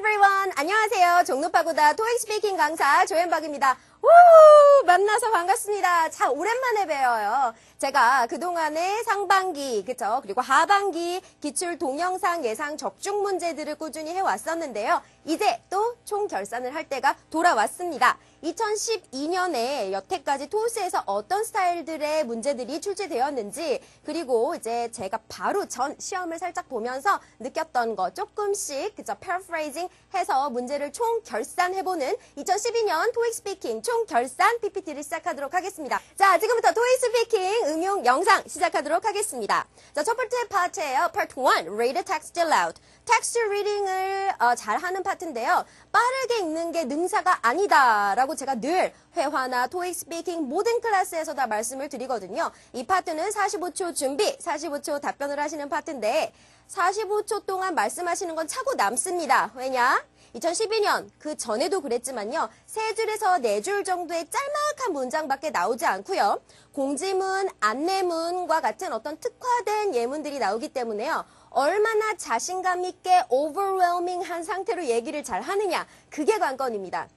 everyone. 안녕하세요. 종로파고다 토익 스피킹 강사 조현박입니다. 우! 만나서 반갑습니다. 자, 오랜만에 뵈어요. 제가 그동안에 상반기, 그쵸? 그리고 하반기 기출 동영상 예상 적중 문제들을 꾸준히 해왔었는데요. 이제 또 총 결산을 할 때가 돌아왔습니다. 2012년에 여태까지 토스에서 어떤 스타일들의 문제들이 출제되었는지, 그리고 이제 제가 바로 전 시험을 살짝 보면서 느꼈던 거 조금씩, 그쵸? paraphrasing 해서 문제를 총 결산해보는 2012년 토익 스피킹 총 결산 PPT를 시작하도록 하겠습니다. 자, 지금부터 토익 스피킹 응용 영상 시작하도록 하겠습니다. 자, 첫 번째 파트예요. Part 1, Read the text aloud. 텍스트 리딩을 잘하는 파트인데요. 빠르게 읽는 게 능사가 아니다 라고 제가 늘 회화나 토익 스피킹 모든 클래스에서 다 말씀을 드리거든요. 이 파트는 45초 준비, 45초 답변을 하시는 파트인데 45초 동안 말씀하시는 건 차고 남습니다. 왜냐? 2012년 그 전에도 그랬지만요. 3줄에서 4줄 정도의 짤막한 문장밖에 나오지 않고요. 공지문, 안내문과 같은 어떤 특화된 예문들이 나오기 때문에요. 얼마나 자신감 있게 overwhelming한 상태로 얘기를 잘 하느냐, 그게 관건입니다.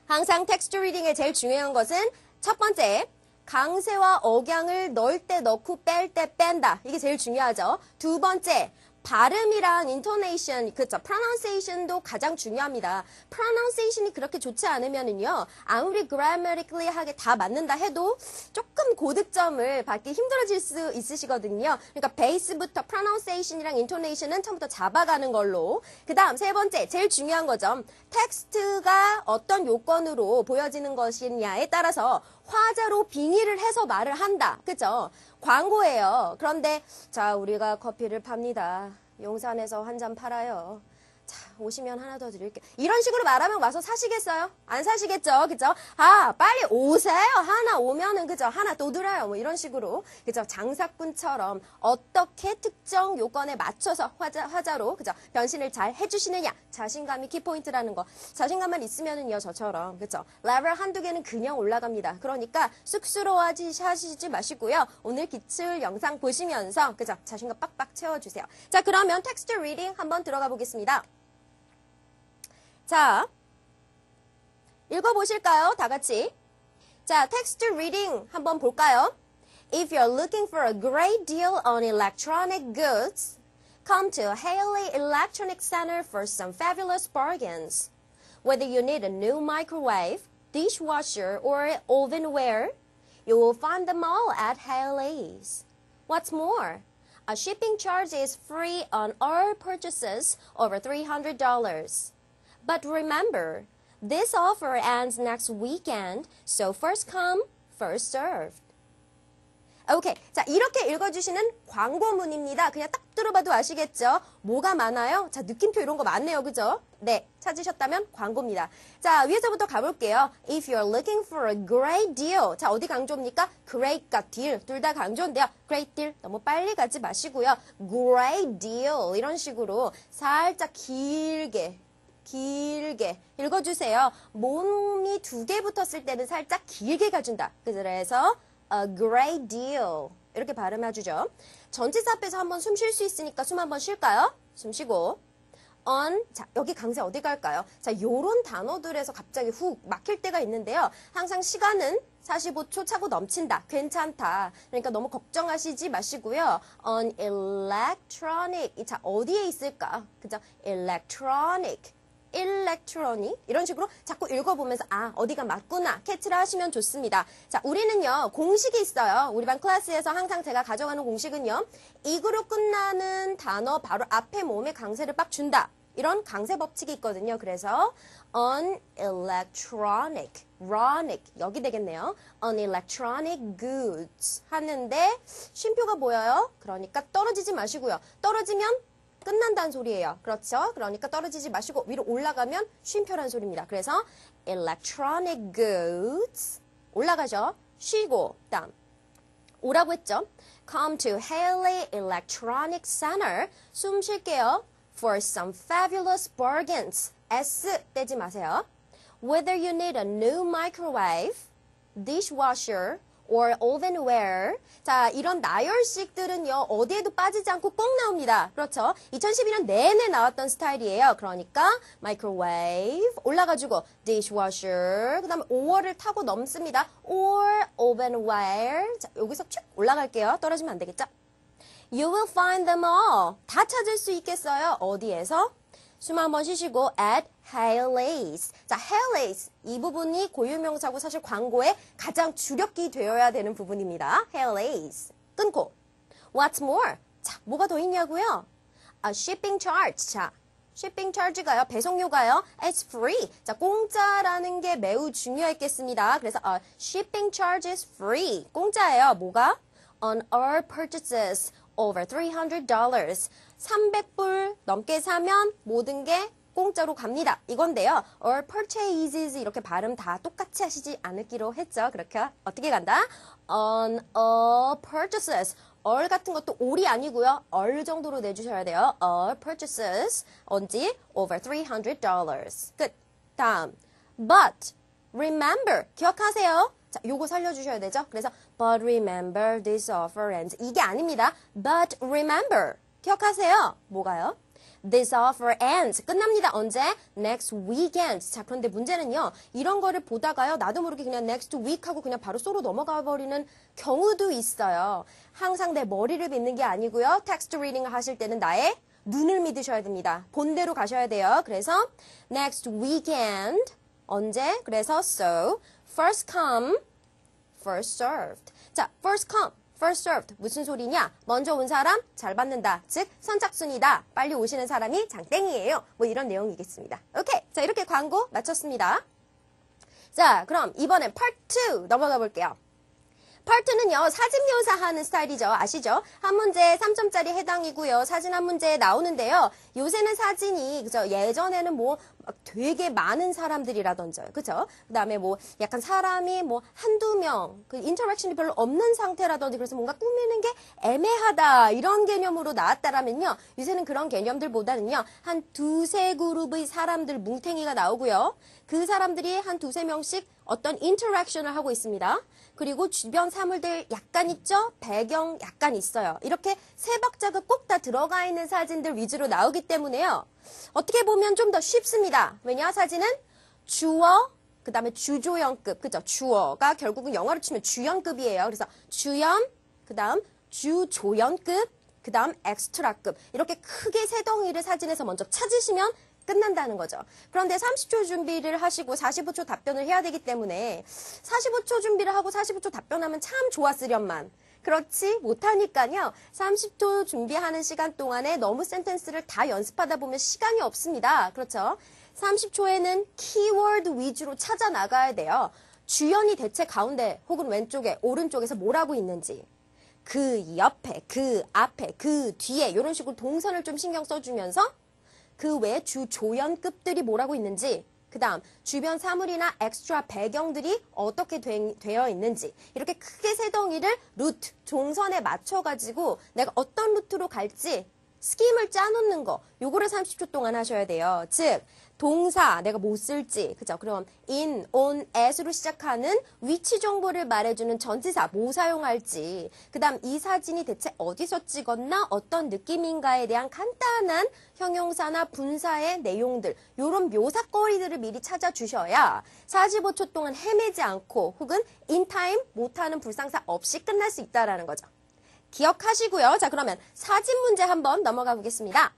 항상 텍스트 리딩의 제일 중요한 것은 첫 번째, 강세와 억양을 넣을 때 넣고 뺄 때 뺀다. 이게 제일 중요하죠. 두 번째, 발음이랑 intonation, 그쵸, pronunciation도 가장 중요합니다. pronunciation이 그렇게 좋지 않으면은요, 아무리 grammatically하게 다 맞는다 해도 조금 고득점을 받기 힘들어질 수 있으시거든요. 그러니까 베이스부터 pronunciation이랑 intonation은 처음부터 잡아가는 걸로. 그 다음 세 번째, 제일 중요한 거죠. 텍스트가 어떤 요건으로 보여지는 것이냐에 따라서 화자로 빙의를 해서 말을 한다. 그죠? 광고예요. 그런데 자, 우리가 커피를 팝니다. 용산에서 한 잔 팔아요. 자, 오시면 하나 더 드릴게요. 이런 식으로 말하면 와서 사시겠어요? 안 사시겠죠? 그죠? 아, 빨리 오세요. 하나 오면은, 그죠? 하나 또 들어요. 뭐 이런 식으로. 그죠? 장사꾼처럼 어떻게 특정 요건에 맞춰서 화자로, 그죠? 변신을 잘 해주시느냐. 자신감이 키포인트라는 거. 자신감만 있으면은요, 저처럼. 그죠? 레벨 한두 개는 그냥 올라갑니다. 그러니까 쑥스러워하시지 마시고요. 오늘 기출 영상 보시면서, 그죠? 자신감 빡빡 채워주세요. 자, 그러면 텍스트 리딩 한번 들어가 보겠습니다. 자, 읽어보실까요? 다 같이. 자, 텍스트 리딩 한번 볼까요? If you're looking for a great deal on electronic goods, come to Haley Electronic Center for some fabulous bargains. Whether you need a new microwave, dishwasher, or ovenware, you will find them all at Haley's. What's more, a shipping charge is free on all purchases over $300. But remember, this offer ends next weekend, so first come, first served. 오케이. 자, 이렇게 읽어주시는 광고문입니다. 그냥 딱 들어봐도 아시겠죠? 뭐가 많아요? 자, 느낌표 이런 거 많네요. 그죠? 네. 찾으셨다면 광고입니다. 자, 위에서부터 가볼게요. If you're looking for a great deal. 자, 어디 강조입니까? great과 deal. 둘 다 강조인데요. great deal. 너무 빨리 가지 마시고요. great deal. 이런 식으로 살짝 길게 읽어주세요. 몸이 2개 붙었을 때는 살짝 길게 가준다. 그래서 a great deal 이렇게 발음해주죠. 전치사 앞에서 한번 숨 쉴 수 있으니까 숨 한번 쉴까요? 숨 쉬고 on, 자, 여기 강세 어디 갈까요? 자, 요런 단어들에서 갑자기 훅 막힐 때가 있는데요. 항상 시간은 45초 차고 넘친다. 괜찮다. 그러니까 너무 걱정하시지 마시고요. on electronic. 자, 어디에 있을까? 그죠? electronic. 이런 식으로 자꾸 읽어보면서 아, 어디가 맞구나 캐치를 하시면 좋습니다. 자, 우리는요 공식이 있어요. 우리 반 클래스에서 항상 제가 가져가는 공식은요, 이으로 끝나는 단어 바로 앞에 몸에 강세를 빡 준다. 이런 강세 법칙이 있거든요. 그래서 on electronic, 여기 되겠네요. on electronic goods 하는데 쉼표가 보여요. 그러니까 떨어지지 마시고요. 떨어지면 끝난다는 소리예요. 그렇죠? 그러니까 떨어지지 마시고 위로 올라가면 쉼표라는 소리입니다. 그래서 electronic goods 올라가죠. 쉬고 다음 오라고 했죠. Come to Haley Electronic Center. 숨 쉴게요. For some fabulous bargains. S 떼지 마세요. Whether you need a new microwave, dishwasher, or ovenware. 자, 이런 나열식들은요, 어디에도 빠지지 않고 꼭 나옵니다. 그렇죠? 2012년 내내 나왔던 스타일이에요. 그러니까 microwave 올라가지고 dishwasher, 그 다음에 or를 타고 넘습니다. or ovenware. 자, 여기서 쭉 올라갈게요. 떨어지면 안 되겠죠? You will find them all. 다 찾을 수 있겠어요. 어디에서? 숨 한번 쉬시고 at Haley's. 자, Haley's. 이 부분이 고유명사고 사실 광고의 가장 주력기 되어야 되는 부분입니다. Haley's. 끊고. What's more? 자, 뭐가 더 있냐고요? A shipping charge. 자, shipping charge가요. 배송료가요. It's free. 자, 공짜라는 게 매우 중요했겠습니다. 그래서 a shipping charge is free. 공짜예요. 뭐가? On all purchases over $300. 300불 넘게 사면 모든 게 공짜로 갑니다. 이건데요. all purchases 이렇게 발음 다 똑같이 하시지 않기로 했죠. 그렇게 어떻게 간다? On all purchases. all 같은 것도 all이 아니고요. all 정도로 내주셔야 돼요. all purchases. 언제? over $300. 끝. 다음. But remember. 기억하세요. 자, 요거 살려주셔야 되죠. 그래서 but remember this offer ends. 이게 아닙니다. But remember. 기억하세요. 뭐가요? This offer ends. 끝납니다. 언제? Next weekend. 자, 그런데 문제는요. 이런 거를 보다가요. 나도 모르게 그냥 next week 하고 그냥 바로 쏘로 넘어가 버리는 경우도 있어요. 항상 내 머리를 믿는 게 아니고요. 텍스트 리딩 하실 때는 나의 눈을 믿으셔야 됩니다. 본대로 가셔야 돼요. 그래서 next weekend. 언제? 그래서 so first come, first served. 자, first come. First served. 무슨 소리냐? 먼저 온 사람 잘 받는다. 즉 선착순이다. 빨리 오시는 사람이 장땡이에요. 뭐 이런 내용이겠습니다. 오케이. 자, 이렇게 광고 마쳤습니다. 자, 그럼 이번엔 part 2 넘어가 볼게요. 파트는요, 사진 묘사하는 스타일이죠. 아시죠? 한 문제에 3점짜리 해당이고요. 사진 한 문제에 나오는데요. 요새는 사진이, 그죠? 예전에는 뭐, 되게 많은 사람들이라든지, 그죠? 그 다음에 뭐, 약간 사람이 뭐, 한두 명, 그 인터랙션이 별로 없는 상태라든지, 그래서 뭔가 꾸미는 게 애매하다, 이런 개념으로 나왔다라면요. 요새는 그런 개념들보다는요, 한 두세 그룹의 사람들 뭉탱이가 나오고요. 그 사람들이 한 두세 명씩 어떤 인터랙션을 하고 있습니다. 그리고 주변 사물들 약간 있죠? 배경 약간 있어요. 이렇게 세 박자가 꼭 다 들어가 있는 사진들 위주로 나오기 때문에요. 어떻게 보면 좀 더 쉽습니다. 왜냐? 사진은 주어, 그 다음에 주조연급, 그죠? 주어가 결국은 영어로 치면 주연급이에요. 그래서 주연, 그 다음 주조연급, 그 다음 엑스트라급. 이렇게 크게 세 덩이를 사진에서 먼저 찾으시면 끝난다는 거죠. 그런데 30초 준비를 하시고 45초 답변을 해야 되기 때문에 45초 준비를 하고 45초 답변하면 참 좋았으련만. 그렇지 못하니까요. 30초 준비하는 시간 동안에 너무 센텐스를 다 연습하다 보면 시간이 없습니다. 그렇죠? 30초에는 키워드 위주로 찾아 나가야 돼요. 주연이 대체 가운데 혹은 왼쪽에 오른쪽에서 뭘 하고 있는지. 그 옆에, 그 앞에, 그 뒤에 이런 식으로 동선을 좀 신경 써주면서 그 외에 주조연급들이 뭐라고 있는지, 그 다음 주변 사물이나 엑스트라 배경들이 어떻게 되어 있는지 이렇게 크게 세 덩이를 루트, 종선에 맞춰가지고 내가 어떤 루트로 갈지 스킴을 짜놓는 거, 요거를 30초 동안 하셔야 돼요. 즉 동사 내가 뭐 쓸지, 그죠? 그럼 in, on, at으로 시작하는 위치 정보를 말해주는 전치사 뭐 사용할지, 그 다음 이 사진이 대체 어디서 찍었나, 어떤 느낌인가에 대한 간단한 형용사나 분사의 내용들, 요런 묘사거리들을 미리 찾아주셔야 45초 동안 헤매지 않고 혹은 in time 못하는 불상사 없이 끝날 수 있다라는 거죠. 기억하시고요. 자, 그러면 사진 문제 한번 넘어가 보겠습니다.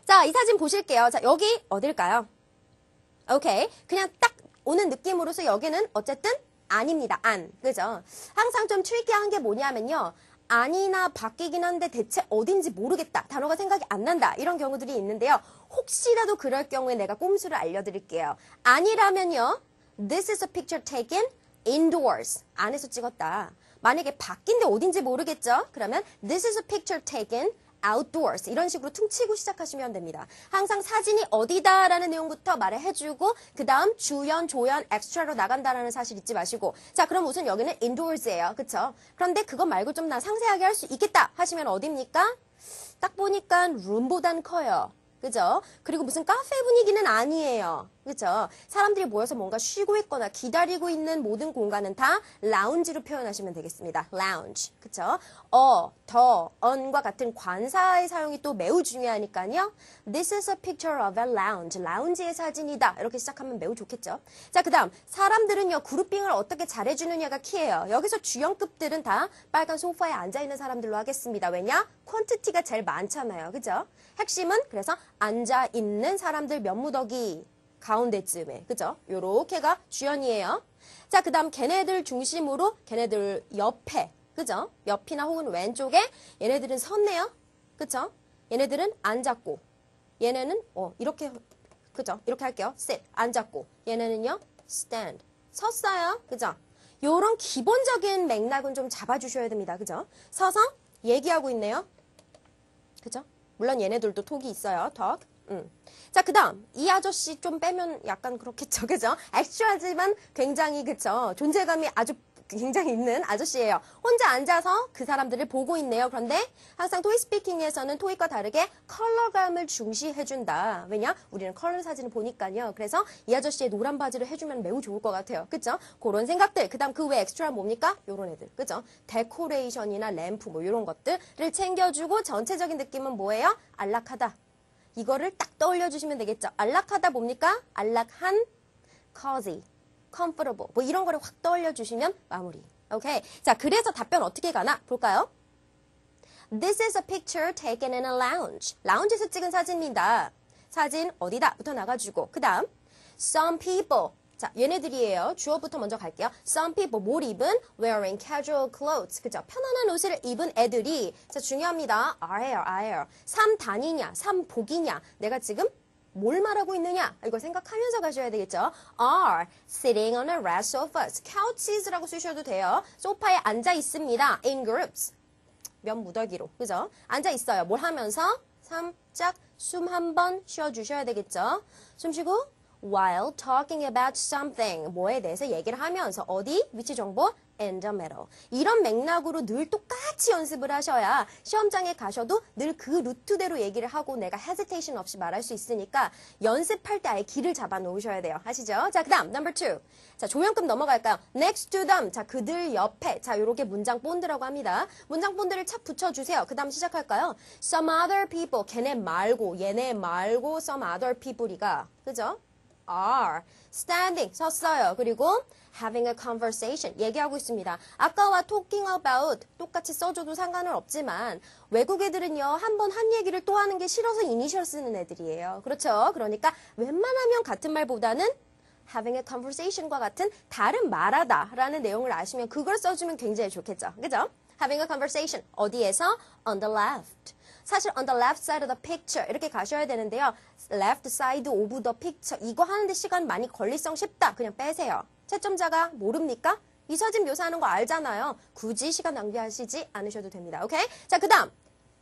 자, 이 사진 보실게요. 자, 여기 어딜까요? 오케이. 그냥 딱 오는 느낌으로서 여기는 어쨌든 아닙니다. 안. 그죠? 항상 좀 트리키한 게 뭐냐면요. 아니나 바뀌긴 한데 대체 어딘지 모르겠다. 단어가 생각이 안 난다. 이런 경우들이 있는데요. 혹시라도 그럴 경우에 내가 꼼수를 알려드릴게요. 아니라면요. This is a picture taken indoors. 안에서 찍었다. 만약에 바뀐데 어딘지 모르겠죠? 그러면 This is a picture taken outdoors. 이런 식으로 퉁치고 시작하시면 됩니다. 항상 사진이 어디다라는 내용부터 말을 해주고 그 다음 주연, 조연, 엑스트라로 나간다라는 사실 잊지 마시고 자, 그럼 우선 여기는 indoors예요. 그쵸? 그런데 그거 말고 좀 나 상세하게 할 수 있겠다 하시면 어딥니까? 딱 보니까 룸보단 커요. 그죠? 그리고 무슨 카페 분위기는 아니에요. 그렇죠? 사람들이 모여서 뭔가 쉬고 있거나 기다리고 있는 모든 공간은 다 라운지로 표현하시면 되겠습니다. lounge. 그렇죠? 더, on과 같은 관사의 사용이 또 매우 중요하니까요. This is a picture of a lounge. 라운지의 사진이다. 이렇게 시작하면 매우 좋겠죠? 자, 그다음 사람들은요. 그룹빙을 어떻게 잘해주느냐가 키예요. 여기서 주연급들은 다 빨간 소파에 앉아있는 사람들로 하겠습니다. 왜냐? 퀀티티가 제일 많잖아요. 그죠? 핵심은 그래서 앉아있는 사람들 몇 무더기 가운데쯤에, 그죠? 요렇게가 주연이에요. 자, 그 다음 걔네들 중심으로 걔네들 옆에, 그죠? 옆이나 혹은 왼쪽에 얘네들은 섰네요. 그죠? 얘네들은 앉았고, 얘네는, 이렇게, 그죠? 이렇게 할게요. sit, 앉았고, 얘네는요, stand, 섰어요. 그죠? 요런 기본적인 맥락은 좀 잡아주셔야 됩니다. 그죠? 서서 얘기하고 있네요. 그죠? 물론 얘네들도 톡이 있어요. talk. 자, 그 다음 이 아저씨 좀 빼면 약간 그렇겠죠. 그죠? 엑스트라지만 굉장히 그쵸? 존재감이 아주 굉장히 있는 아저씨예요. 혼자 앉아서 그 사람들을 보고 있네요. 그런데 항상 토익 스피킹에서는 토익과 다르게 컬러감을 중시해준다. 왜냐? 우리는 컬러 사진을 보니까요. 그래서 이 아저씨의 노란 바지를 해주면 매우 좋을 것 같아요. 그쵸? 그런 생각들. 그 다음 그 외 엑스트라 뭡니까? 요런 애들. 그죠? 데코레이션이나 램프 뭐 이런 것들을 챙겨주고 전체적인 느낌은 뭐예요? 안락하다. 이거를 딱 떠올려주시면 되겠죠. 안락하다 뭡니까? 안락한, cozy, comfortable 뭐 이런 거를 확 떠올려주시면 마무리. 오케이. 자, 그래서 답변 어떻게 가나 볼까요? This is a picture taken in a lounge. 라운지에서 찍은 사진입니다. 사진 어디다?부터 나가주고 그 다음 some people. 자, 얘네들이에요. 주어부터 먼저 갈게요. Some people, 뭘 입은? Wearing casual clothes. 그죠? 편안한 옷을 입은 애들이. 자, 중요합니다. are. 삼단이냐, 삼복이냐. 내가 지금 뭘 말하고 있느냐? 이걸 생각하면서 가셔야 되겠죠? are sitting on a red sofas. couches라고 쓰셔도 돼요. 소파에 앉아 있습니다. in groups. 몇 무더기로. 그죠? 앉아 있어요. 뭘 하면서? 살짝 숨 한 번 쉬어주셔야 되겠죠? 숨 쉬고 while talking about something. 뭐에 대해서 얘기를 하면서 어디? 위치 정보? in the middle. 이런 맥락으로 늘 똑같이 연습을 하셔야 시험장에 가셔도 늘 그 루트대로 얘기를 하고 내가 hesitation 없이 말할 수 있으니까 연습할 때 아예 길을 잡아 놓으셔야 돼요. 아시죠? 자, 그 다음 number 2. 자, 조형급 넘어갈까요? next to them. 자, 그들 옆에. 자, 요렇게 문장 본드라고 합니다. 문장 본드를 착 붙여주세요. 그 다음 시작할까요? some other people. 걔네 말고, 얘네 말고 some other people이가. 그죠? are standing 섰어요. 그리고 having a conversation 얘기하고 있습니다. 아까와 talking about 똑같이 써줘도 상관은 없지만 외국 애들은요 한 번 한 얘기를 또 하는 게 싫어서 이니셜 쓰는 애들이에요. 그렇죠? 그러니까 웬만하면 같은 말보다는 having a conversation과 같은 다른 말하다라는 내용을 아시면 그걸 써주면 굉장히 좋겠죠. 그죠? having a conversation 어디에서? on the left. 사실 on the left side of the picture 이렇게 가셔야 되는데요. left side of the picture 이거 하는데 시간 많이 걸릴성 쉽다. 그냥 빼세요. 채점자가 모릅니까? 이 사진 묘사하는 거 알잖아요. 굳이 시간 낭비하시지 않으셔도 됩니다. 오케이? 자, 그 다음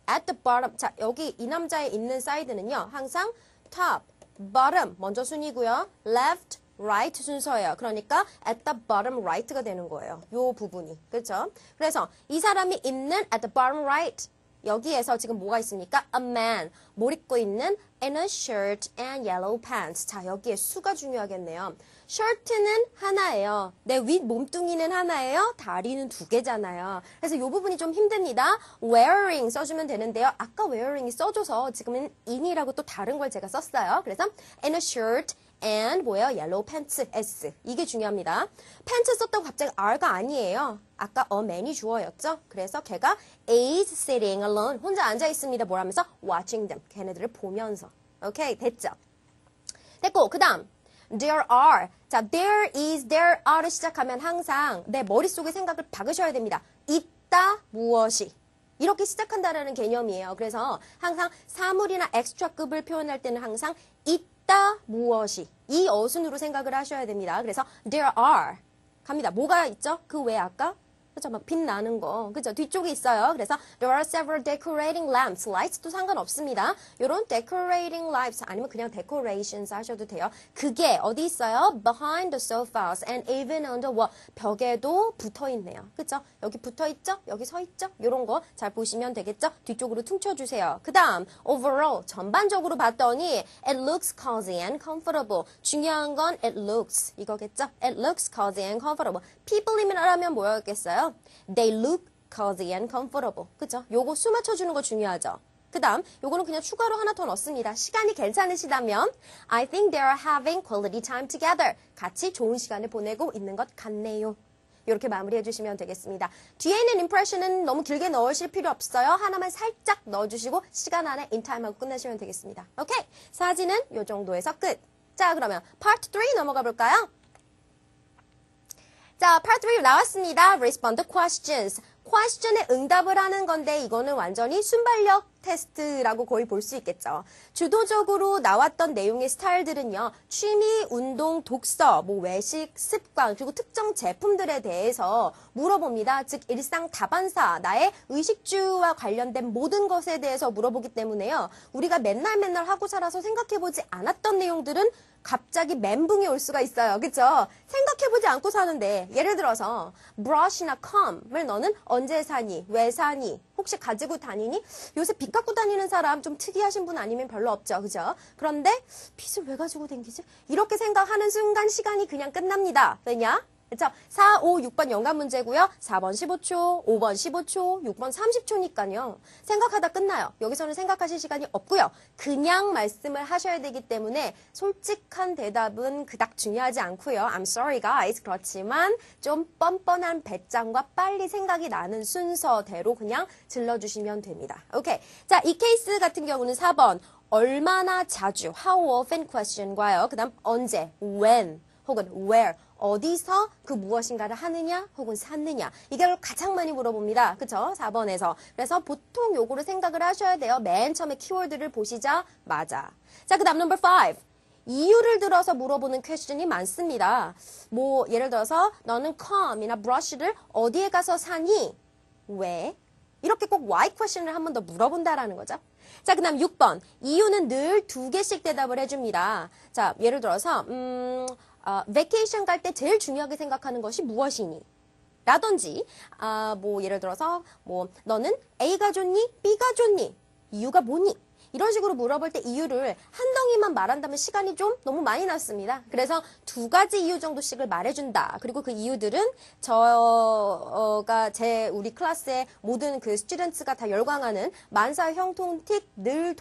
at the bottom. 자, 여기 이 남자의 있는 사이드는요. 항상 top, bottom 먼저 순이고요. left, right 순서예요. 그러니까 at the bottom right가 되는 거예요. 요 부분이. 그렇죠? 그래서 이 사람이 있는 at the bottom right 여기에서 지금 뭐가 있습니까? A man. 뭘 입고 있는? in a shirt and yellow pants. 자, 여기에 수가 중요하겠네요. shirt는 하나예요. 내 윗 몸뚱이는 하나예요. 다리는 두 개잖아요. 그래서 이 부분이 좀 힘듭니다. wearing 써주면 되는데요. 아까 wearing이 써줘서 지금은 in이라고 또 다른 걸 제가 썼어요. 그래서 in a shirt and 뭐예요? yellow pants, S. 이게 중요합니다. 팬츠 썼다고 갑자기 R가 아니에요. 아까 a man이 주어였죠? 그래서 걔가 is sitting alone. 혼자 앉아 있습니다. 뭘 하면서? watching them. 걔네들을 보면서. 오케이, 됐죠? 됐고, 그 다음. There are. 자, there is, there are를 시작하면 항상 내 머릿속에 생각을 박으셔야 됩니다. 있다, 무엇이. 이렇게 시작한다라는 개념이에요. 그래서 항상 사물이나 엑스트라급을 표현할 때는 항상 있다, 무엇이. 이 어순으로 생각을 하셔야 됩니다. 그래서 there are. 갑니다. 뭐가 있죠? 그 외에 아까 그죠? 막 빛나는 거. 그죠? 뒤쪽에 있어요. 그래서 there are several decorating lamps. lights도 상관없습니다. 요런 decorating lamps 아니면 그냥 decorations 하셔도 돼요. 그게 어디 있어요? behind the sofas and even on the wall. 벽에도 붙어 있네요. 그죠? 여기 붙어 있죠? 여기 서 있죠? 요런 거 잘 보시면 되겠죠? 뒤쪽으로 퉁쳐주세요. 그 다음 overall 전반적으로 봤더니 it looks cozy and comfortable. 중요한 건 it looks 이거겠죠? it looks cozy and comfortable. people이라면 뭐였겠어요? They look cozy and comfortable. 그죠? 요거 수 맞춰주는 거 중요하죠? 그 다음 요거는 그냥 추가로 하나 더 넣습니다. 시간이 괜찮으시다면 I think they are having quality time together. 같이 좋은 시간을 보내고 있는 것 같네요. 이렇게 마무리해 주시면 되겠습니다. 뒤에 있는 impression은 너무 길게 넣으실 필요 없어요. 하나만 살짝 넣어주시고 시간 안에 in time 하고 끝내시면 되겠습니다. 오케이? 사진은 요 정도에서 끝. 자, 그러면 part 3 넘어가 볼까요? 자, part 3 나왔습니다. Respond to questions. question에 응답을 하는 건데 이거는 완전히 순발력 테스트라고 거의 볼 수 있겠죠. 주도적으로 나왔던 내용의 스타일들은요. 취미, 운동, 독서, 뭐 외식, 습관, 그리고 특정 제품들에 대해서 물어봅니다. 즉 일상 다반사, 나의 의식주와 관련된 모든 것에 대해서 물어보기 때문에요. 우리가 맨날 하고 살아서 생각해보지 않았던 내용들은 갑자기 멘붕이 올 수가 있어요. 그쵸? 생각해보지 않고 사는데 예를 들어서 brush나 comb을 너는 언제 사니? 왜 사니? 혹시 가지고 다니니? 요새 빗 갖고 다니는 사람 좀 특이하신 분 아니면 별로 없죠. 그죠? 그런데 빗을 왜 가지고 다니지? 이렇게 생각하는 순간 시간이 그냥 끝납니다. 왜냐? 그렇죠? 4, 5, 6번 연관 문제고요. 4번 15초, 5번 15초, 6번 30초니까요. 생각하다 끝나요. 여기서는 생각하실 시간이 없고요. 그냥 말씀을 하셔야 되기 때문에 솔직한 대답은 그닥 중요하지 않고요. I'm sorry guys. 그렇지만 좀 뻔뻔한 배짱과 빨리 생각이 나는 순서대로 그냥 질러주시면 됩니다. 오케이. 자, 이 케이스 같은 경우는 4번 얼마나 자주 how often question과요. 그 다음 언제 when 혹은 where 어디서 그 무엇인가를 하느냐 혹은 샀느냐 이걸 가장 많이 물어봅니다. 그쵸? 4번에서. 그래서 보통 요거를 생각을 하셔야 돼요. 맨 처음에 키워드를 보시자마자. 자, 그 다음 넘버 5. 이유를 들어서 물어보는 퀘스천이 많습니다. 뭐 예를 들어서 너는 comb이나 브러쉬를 어디에 가서 사니? 왜? 이렇게 꼭 why 퀘스천을 한 번 더 물어본다라는 거죠. 자, 그 다음 6번. 이유는 늘 2개씩 대답을 해줍니다. 자, 예를 들어서 베케이션 갈 때 제일 중요하게 생각하는 것이 무엇이니? 라든지, 뭐, 예를 들어서, 뭐, 너는 A가 좋니? B가 좋니? 이유가 뭐니? 이런 식으로 물어볼 때 이유를 한 덩이만 말한다면 시간이 좀 너무 많이 났습니다. 그래서 2가지 이유 정도씩을 말해준다. 그리고 그 이유들은 우리 클래스의 모든 그 스튜던트가 다 열광하는 만사 형통 팁, 늘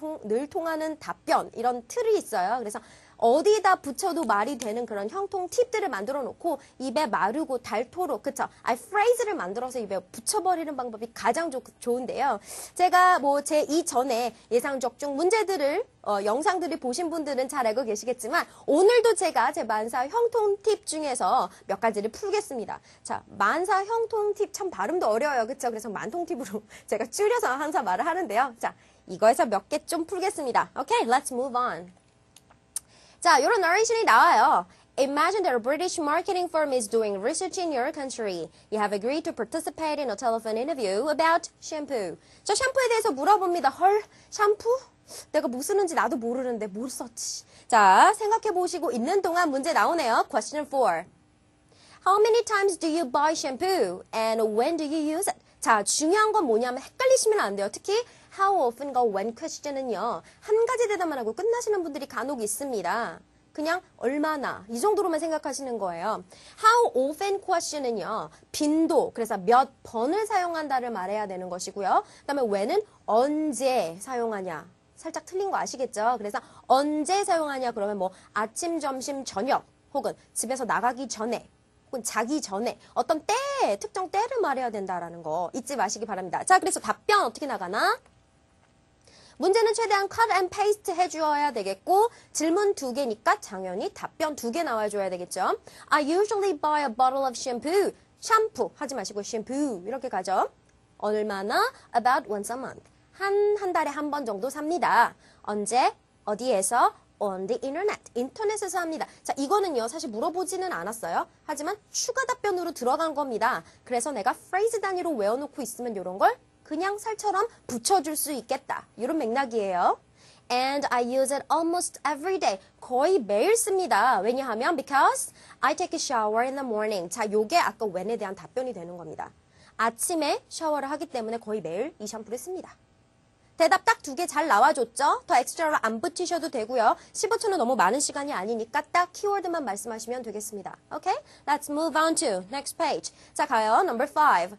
통하는 답변, 이런 틀이 있어요. 그래서 어디다 붙여도 말이 되는 그런 형통 팁들을 만들어 놓고 입에 마르고 닳도록 그쵸? phrase를 만들어서 입에 붙여버리는 방법이 가장 좋은데요. 제가 뭐 제 이전에 예상 적중 문제들을 영상들을 보신 분들은 잘 알고 계시겠지만 오늘도 제가 제 만사 형통 팁 중에서 몇 가지를 풀겠습니다. 자, 만사 형통 팁 참 발음도 어려워요. 그쵸? 그래서 만통 팁으로 제가 줄여서 항상 말을 하는데요. 자, 이거에서 몇 개 좀 풀겠습니다. Okay, let's move on. 자, 이런 narration이 나와요. Imagine that a British marketing firm is doing research in your country. You have agreed to participate in a telephone interview about shampoo. 저 샴푸에 대해서 물어봅니다. 헐, 샴푸? 내가 뭐 쓰는지 나도 모르는데 뭘 썼지? 자, 생각해 보시고 있는 동안 문제 나오네요. Question 4. How many times do you buy shampoo? And when do you use it? 자, 중요한 건 뭐냐면 헷갈리시면 안 돼요. 특히 how often과 when question은요. 한 가지 대답만 하고 끝나시는 분들이 간혹 있습니다. 그냥 얼마나 이 정도로만 생각하시는 거예요. How often question은요. 빈도, 그래서 몇 번을 사용한다를 말해야 되는 것이고요. 그다음에 when은 언제 사용하냐. 살짝 틀린 거 아시겠죠? 그래서 언제 사용하냐 그러면 뭐 아침, 점심, 저녁 혹은 집에서 나가기 전에 혹은 자기 전에 어떤 때, 특정 때를 말해야 된다라는 거 잊지 마시기 바랍니다. 자, 그래서 답변 어떻게 나가나? 문제는 최대한 cut and paste 해주어야 되겠고 질문 2개니까 당연히 답변 2개 나와줘야 되겠죠. I usually buy a bottle of shampoo. 샴푸 하지 마시고 shampoo 이렇게 가죠. 얼마나? About once a month. 한 달에 한 번 정도 삽니다. 언제? 어디에서? on the internet. 인터넷에서 합니다. 자, 이거는요, 사실 물어보지는 않았어요. 하지만 추가 답변으로 들어간 겁니다. 그래서 내가 phrase 단위로 외워놓고 있으면 이런 걸 그냥 살처럼 붙여줄 수 있겠다. 이런 맥락이에요. And I use it almost every day. 거의 매일 씁니다. 왜냐하면 because I take a shower in the morning. 자, 요게 아까 when에 대한 답변이 되는 겁니다. 아침에 샤워를 하기 때문에 거의 매일 이 샴푸를 씁니다. 대답 딱 2개 잘 나와줬죠? 더 엑스트라로 안 붙이셔도 되고요. 15초는 너무 많은 시간이 아니니까 딱 키워드만 말씀하시면 되겠습니다. Okay? Let's move on to next page. 자, 가요. Number 5.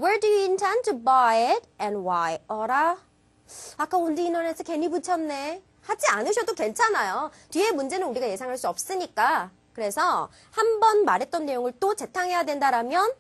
Where do you intend to buy it and why? 어라? 아까 온디 인터넷에 괜히 붙였네. 하지 않으셔도 괜찮아요. 뒤에 문제는 우리가 예상할 수 없으니까. 그래서 한 번 말했던 내용을 또 재탕해야 된다라면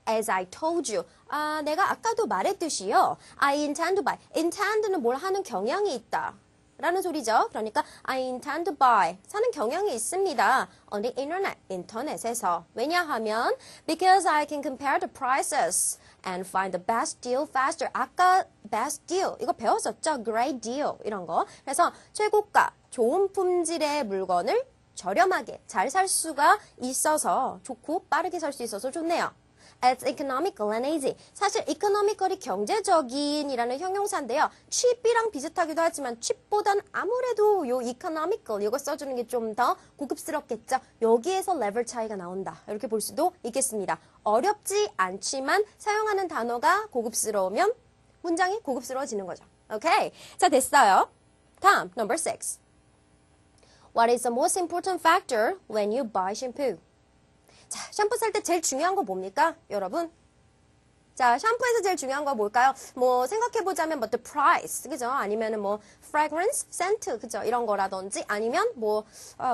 As I told you. 아, 내가 아까도 말했듯이요. I intend to buy. intend는 뭘 하는 경향이 있다. 라는 소리죠. 그러니까 I intend to buy. 사는 경향이 있습니다. On the internet. 인터넷에서. 왜냐하면 because I can compare the prices and find the best deal faster. 아까 best deal. 이거 배웠었죠? Great deal. 이런 거. 그래서 최고가, 좋은 품질의 물건을 저렴하게 잘 살 수가 있어서 좋고 빠르게 살 수 있어서 좋네요. It's economical and easy. 사실 economically 경제적인이라는 형용사인데요. cheap이랑 비슷하기도 하지만 cheap보단 아무래도 요 economical 이거 써주는 게 좀 더 고급스럽겠죠. 여기에서 레벨 차이가 나온다. 이렇게 볼 수도 있겠습니다. 어렵지 않지만 사용하는 단어가 고급스러우면 문장이 고급스러워지는 거죠. 오케이. 자, 됐어요. 다음, number 6. What is the most important factor when you buy shampoo? 자, 샴푸 살 때 제일 중요한 거 뭡니까? 여러분? 자, 샴푸에서 제일 중요한 거 뭘까요? 뭐, 생각해보자면, the price, 그죠? 아니면은 뭐, fragrance, scent, 그죠? 이런 거라든지, 아니면 뭐,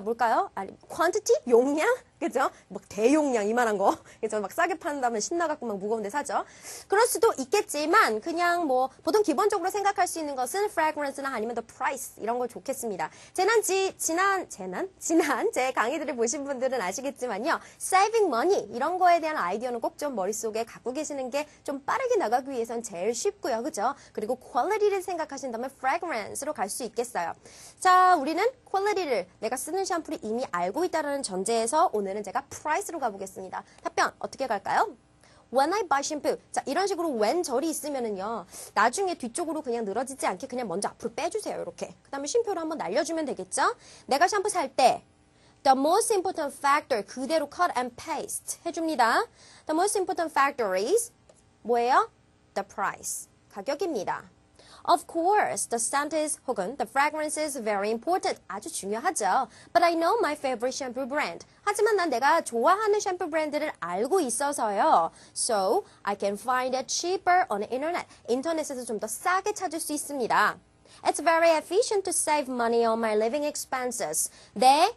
뭘까요? 아니, quantity? 용량? 그죠? 막 대용량, 이만한 거. 그죠? 막 싸게 판다면 신나갖고 막 무거운데 사죠? 그럴 수도 있겠지만, 그냥 뭐, 보통 기본적으로 생각할 수 있는 것은 fragrance나 아니면 the price, 이런 걸 좋겠습니다. 지난 제 강의들을 보신 분들은 아시겠지만요. saving money, 이런 거에 대한 아이디어는 꼭 좀 머릿속에 갖고 계시는 게 좀 빠르게 나가기 위해선 제일 쉽고요. 그죠? 그리고 quality를 생각하신다면 fragrance로 갈 수 있겠어요. 자, 우리는 quality를 내가 쓰는 샴푸를 이미 알고 있다는 전제에서 오늘은 제가 price로 가보겠습니다. 답변 어떻게 갈까요? When I buy shampoo. 자, 이런 식으로 when 절이 있으면은요, 나중에 뒤쪽으로 그냥 늘어지지 않게 그냥 먼저 앞으로 빼주세요. 이렇게. 그 다음에 쉼표를 한번 날려주면 되겠죠? 내가 샴푸 살 때, the most important factor, 그대로 cut and paste 해줍니다. The most important factor is, 뭐예요? The price. 가격입니다. Of course, the scent is 혹은 the fragrance is very important. 아주 중요하죠. But I know my favorite shampoo brand. 하지만 난 내가 좋아하는 샴푸 브랜드를 알고 있어서요. So, I can find it cheaper on the internet. 인터넷에서 좀 더 싸게 찾을 수 있습니다. It's very efficient to save money on my living expenses. 내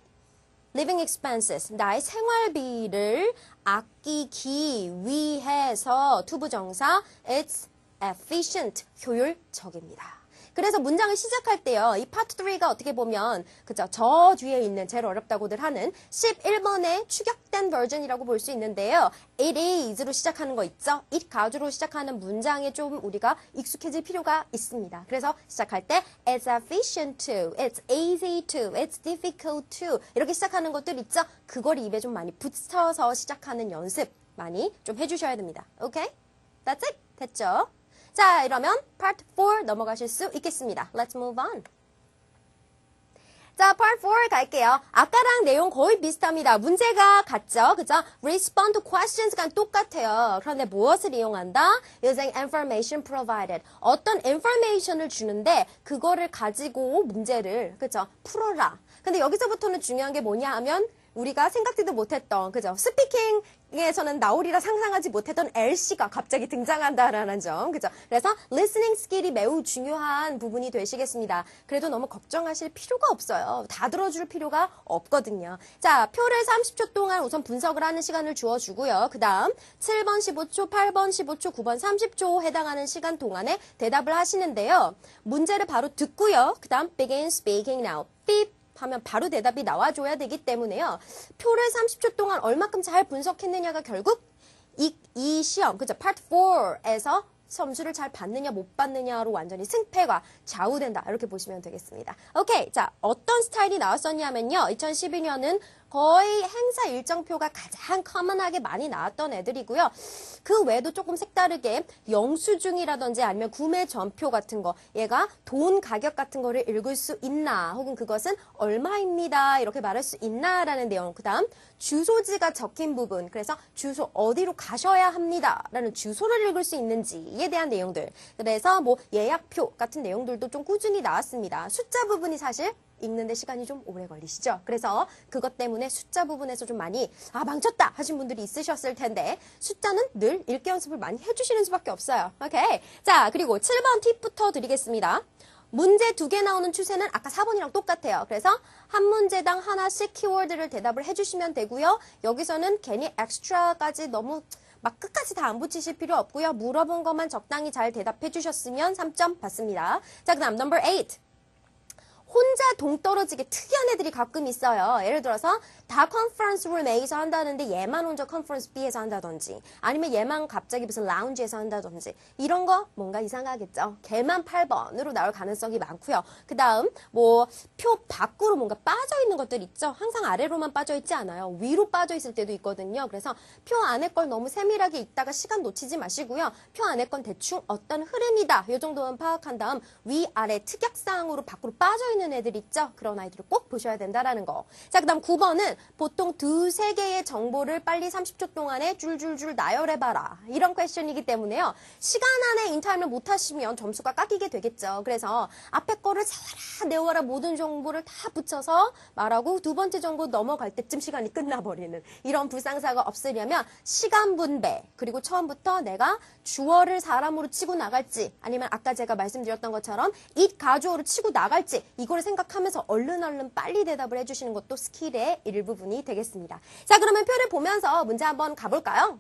living expenses, 나의 생활비를 아끼기 위해서 투부정사 it's efficient, 효율적입니다. 그래서 문장을 시작할 때요. 이 파트 3가 어떻게 보면 그죠? 저 뒤에 있는 제일 어렵다고들 하는 11번의 축약된 버전이라고 볼 수 있는데요. It is로 시작하는 거 있죠? it 가주로 시작하는 문장에 좀 우리가 익숙해질 필요가 있습니다. 그래서 시작할 때 it's efficient to, it's easy to, it's difficult to 이렇게 시작하는 것들 있죠? 그걸 입에 좀 많이 붙여서 시작하는 연습 많이 좀 해주셔야 됩니다. 오케이? That's it. 됐죠? 자, 이러면 part 4 넘어가실 수 있겠습니다. Let's move on. 자, part 4 갈게요. 아까랑 내용 거의 비슷합니다. 문제가 같죠? 그죠? respond to questions가 똑같아요. 그런데 무엇을 이용한다? using information provided. 어떤 information을 주는데 그거를 가지고 문제를 그죠? 풀어라. 근데 여기서부터는 중요한 게 뭐냐 하면 우리가 생각지도 못했던, 그죠? 스피킹에서는 나오리라 상상하지 못했던 LC가 갑자기 등장한다라는 점, 그죠? 그래서 listening skill이 매우 중요한 부분이 되시겠습니다. 그래도 너무 걱정하실 필요가 없어요. 다 들어줄 필요가 없거든요. 자, 표를 30초 동안 우선 분석을 하는 시간을 주어주고요. 그 다음 7번 15초, 8번 15초, 9번 30초 해당하는 시간 동안에 대답을 하시는데요. 문제를 바로 듣고요. 그 다음 begin speaking now. 삐 하면 바로 대답이 나와줘야 되기 때문에요. 표를 30초 동안 얼마큼 잘 분석했느냐가 결국 이 시험, 그죠? Part 4에서 점수를 잘 받느냐 못 받느냐로 완전히 승패가 좌우된다. 이렇게 보시면 되겠습니다. 오케이. 자, 어떤 스타일이 나왔었냐면요. 2012년은 거의 행사 일정표가 가장 커먼하게 많이 나왔던 애들이고요. 그 외에도 조금 색다르게 영수증이라든지 아니면 구매 전표 같은 거, 얘가 돈 가격 같은 거를 읽을 수 있나, 혹은 그것은 얼마입니다 이렇게 말할 수 있나라는 내용. 그 다음 주소지가 적힌 부분, 그래서 주소 어디로 가셔야 합니다 라는 주소를 읽을 수 있는지에 대한 내용들. 그래서 뭐 예약표 같은 내용들도 좀 꾸준히 나왔습니다. 숫자 부분이 사실 읽는데 시간이 좀 오래 걸리시죠? 그래서 그것 때문에 숫자 부분에서 좀 많이 망쳤다 하신 분들이 있으셨을 텐데, 숫자는 늘 읽기 연습을 많이 해주시는 수밖에 없어요. 오케이. 자, 그리고 7번 팁부터 드리겠습니다. 문제 2개 나오는 추세는 아까 4번이랑 똑같아요. 그래서 한 문제당 하나씩 키워드를 대답을 해주시면 되고요. 여기서는 괜히 엑스트라까지 너무 막 끝까지 다 안 붙이실 필요 없고요. 물어본 것만 적당히 잘 대답해 주셨으면 3점 받습니다. 자, 그 다음 넘버 8. 혼자 동떨어지게 특이한 애들이 가끔 있어요. 예를 들어서 다 컨퍼런스 룸 A에서 한다는데 얘만 혼자 컨퍼런스 B에서 한다든지, 아니면 얘만 갑자기 무슨 라운지에서 한다든지, 이런 거 뭔가 이상하겠죠. 걔만 8번으로 나올 가능성이 많고요. 그 다음 뭐 표 밖으로 뭔가 빠져있는 것들 있죠. 항상 아래로만 빠져있지 않아요. 위로 빠져있을 때도 있거든요. 그래서 표 안에 걸 너무 세밀하게 읽다가 시간 놓치지 마시고요. 표 안에 건 대충 어떤 흐름이다 이 정도만 파악한 다음 위아래 특약사항으로 밖으로 빠져있는 애들 있죠. 그런 아이들을 꼭 보셔야 된다라는 거. 자, 그 다음 9번은 보통 2-3개의 정보를 빨리 30초 동안에 줄줄줄 나열해봐라. 이런 퀘션이기 때문에요. 시간 안에 인타임을 못하시면 점수가 깎이게 되겠죠. 그래서 앞에 거를 세워라 내워라 모든 정보를 다 붙여서 말하고 두 번째 정보 넘어갈 때쯤 시간이 끝나버리는 이런 불상사가 없으려면 시간 분배, 그리고 처음부터 내가 주어를 사람으로 치고 나갈지, 아니면 아까 제가 말씀드렸던 것처럼 it 가주어로 치고 나갈지, 이걸 생각하면서 얼른 빨리 대답을 해주시는 것도 스킬의 일부분이 되겠습니다. 자, 그러면 표를 보면서 문제 한번 가볼까요?